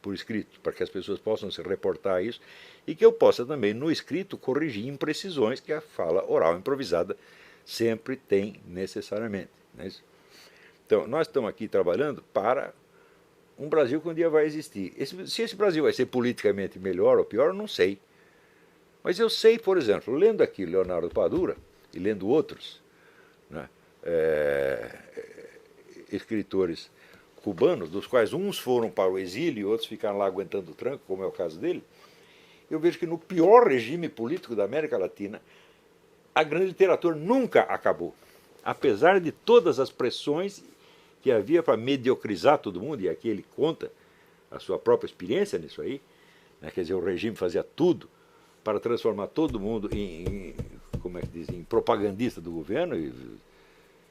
por escrito, para que as pessoas possam se reportar a isso e que eu possa também, no escrito, corrigir imprecisões que a fala oral improvisada sempre tem necessariamente. Não é isso? Então, nós estamos aqui trabalhando para um Brasil que um dia vai existir. Se esse Brasil vai ser politicamente melhor ou pior, eu não sei. Mas eu sei, por exemplo, lendo aqui Leonardo Padura e lendo outros, né, escritores cubanos, dos quais uns foram para o exílio e outros ficaram lá aguentando o tranco, como é o caso dele, eu vejo que no pior regime político da América Latina, a grande literatura nunca acabou. Apesar de todas as pressões que havia para mediocrizar todo mundo, e aqui ele conta a sua própria experiência nisso aí, né, quer dizer, o regime fazia tudo para transformar todo mundo como é que diz, em propagandista do governo, e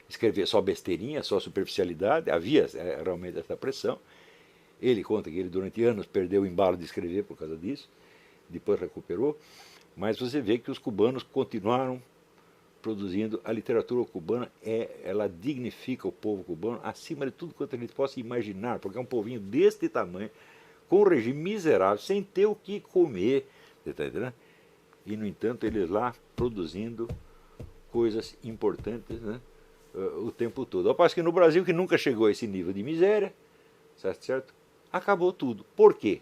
escrever só besteirinha, só superficialidade, havia realmente essa pressão. Ele conta que ele durante anos perdeu o embalo de escrever por causa disso, depois recuperou, mas você vê que os cubanos continuaram produzindo. A literatura cubana, ela dignifica o povo cubano acima de tudo quanto a gente possa imaginar, porque é um povinho deste tamanho, com um regime miserável, sem ter o que comer, tá entendendo? E, no entanto, eles lá produzindo coisas importantes, né, o tempo todo. Ao passo que no Brasil, que nunca chegou a esse nível de miséria, certo? Acabou tudo. Por quê?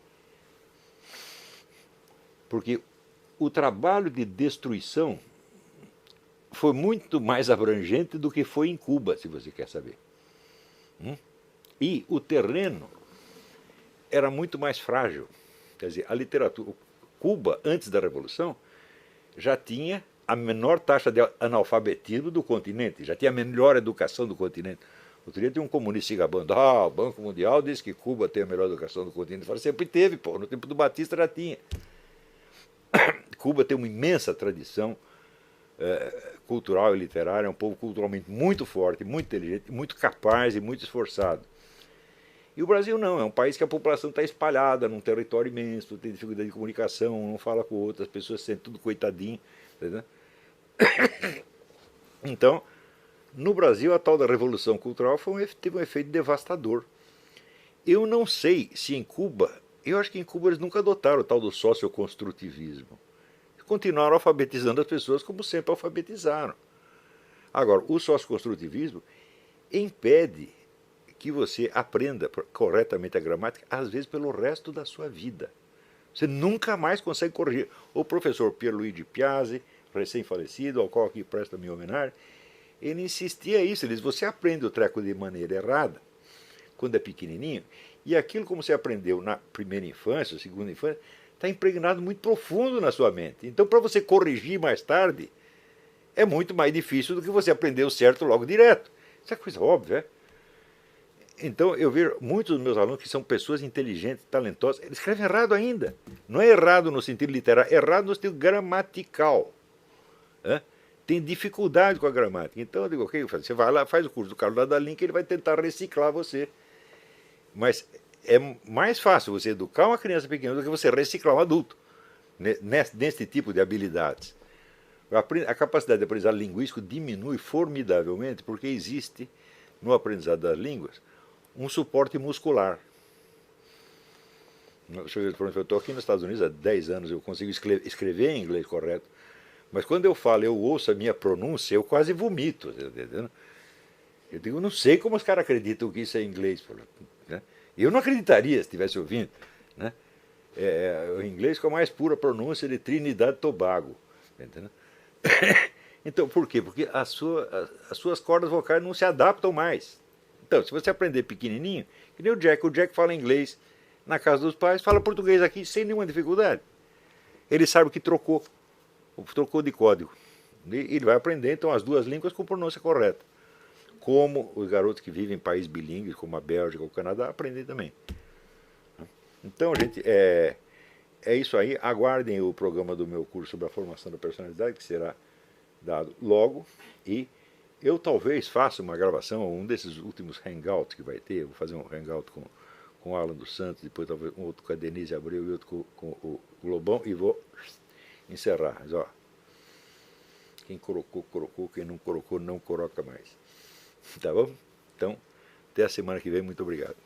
Porque o trabalho de destruição foi muito mais abrangente do que foi em Cuba, se você quer saber. E o terreno era muito mais frágil. Quer dizer, a literatura... Cuba, antes da Revolução, já tinha a menor taxa de analfabetismo do continente, já tinha a melhor educação do continente. Outro dia tem um comunista se gabando, o Banco Mundial diz que Cuba tem a melhor educação do continente. Eu falei, sempre teve, pô, no tempo do Batista já tinha. Cuba tem uma imensa tradição cultural e literária, é um povo culturalmente muito forte, muito inteligente, muito capaz e muito esforçado. E o Brasil não, é um país que a população está espalhada num território imenso, tem dificuldade de comunicação, não fala com outras, as pessoas se sentem tudo coitadinho. Entendeu? Então, no Brasil, a tal da Revolução Cultural teve um efeito devastador. Eu não sei se em Cuba, eu acho que em Cuba eles nunca adotaram o tal do socioconstrutivismo. Continuaram alfabetizando as pessoas como sempre alfabetizaram. Agora, o socioconstrutivismo impede que você aprenda corretamente a gramática, às vezes pelo resto da sua vida. Você nunca mais consegue corrigir. O professor Pierluigi Piazzi, recém-falecido, ao qual aqui presta minha homenagem, ele insistia isso. Ele diz, você aprende o treco de maneira errada, quando é pequenininho, e aquilo como você aprendeu na primeira infância, segunda infância, está impregnado muito profundo na sua mente. Então, para você corrigir mais tarde, é muito mais difícil do que você aprender o certo logo direto. Isso é coisa óbvia, é? Então, eu vejo muitos dos meus alunos que são pessoas inteligentes, talentosas, eles escrevem errado ainda. Não é errado no sentido literário, é errado no sentido gramatical. É? Tem dificuldade com a gramática. Então, eu digo, ok, você vai lá, faz o curso do Carlos Ladalin, que ele vai tentar reciclar você. Mas é mais fácil você educar uma criança pequena do que você reciclar um adulto, nesse tipo de habilidades. A capacidade de aprendizado linguístico diminui formidavelmente porque existe, no aprendizado das línguas, um suporte muscular. Eu estou aqui nos Estados Unidos há 10 anos, eu consigo escrever em inglês correto, mas quando eu falo, eu ouço a minha pronúncia, eu quase vomito. Entendeu? Eu digo, não sei como os caras acreditam que isso é inglês. Né? Eu não acreditaria se estivesse ouvindo. Né? O inglês com a mais pura pronúncia de Trinidad e Tobago. Entendeu? Então, por quê? Porque as suas cordas vocais não se adaptam mais. Então, se você aprender pequenininho, que nem o Jack fala inglês na casa dos pais, fala português aqui sem nenhuma dificuldade. Ele sabe que trocou de código. E ele vai aprender, então, as duas línguas com pronúncia correta. Como os garotos que vivem em países bilíngues, como a Bélgica ou o Canadá, aprendem também. Então, gente, é isso aí. Aguardem o programa do meu curso sobre a formação da personalidade, que será dado logo. E eu talvez faça uma gravação, um desses últimos hangouts que vai ter. Eu vou fazer um hangout com o Alan dos Santos, depois talvez um outro com a Denise Abreu e outro com o Lobão, e vou encerrar. Mas, ó, quem colocou, colocou, quem não colocou, não coloca mais. Tá bom? Então, até a semana que vem. Muito obrigado.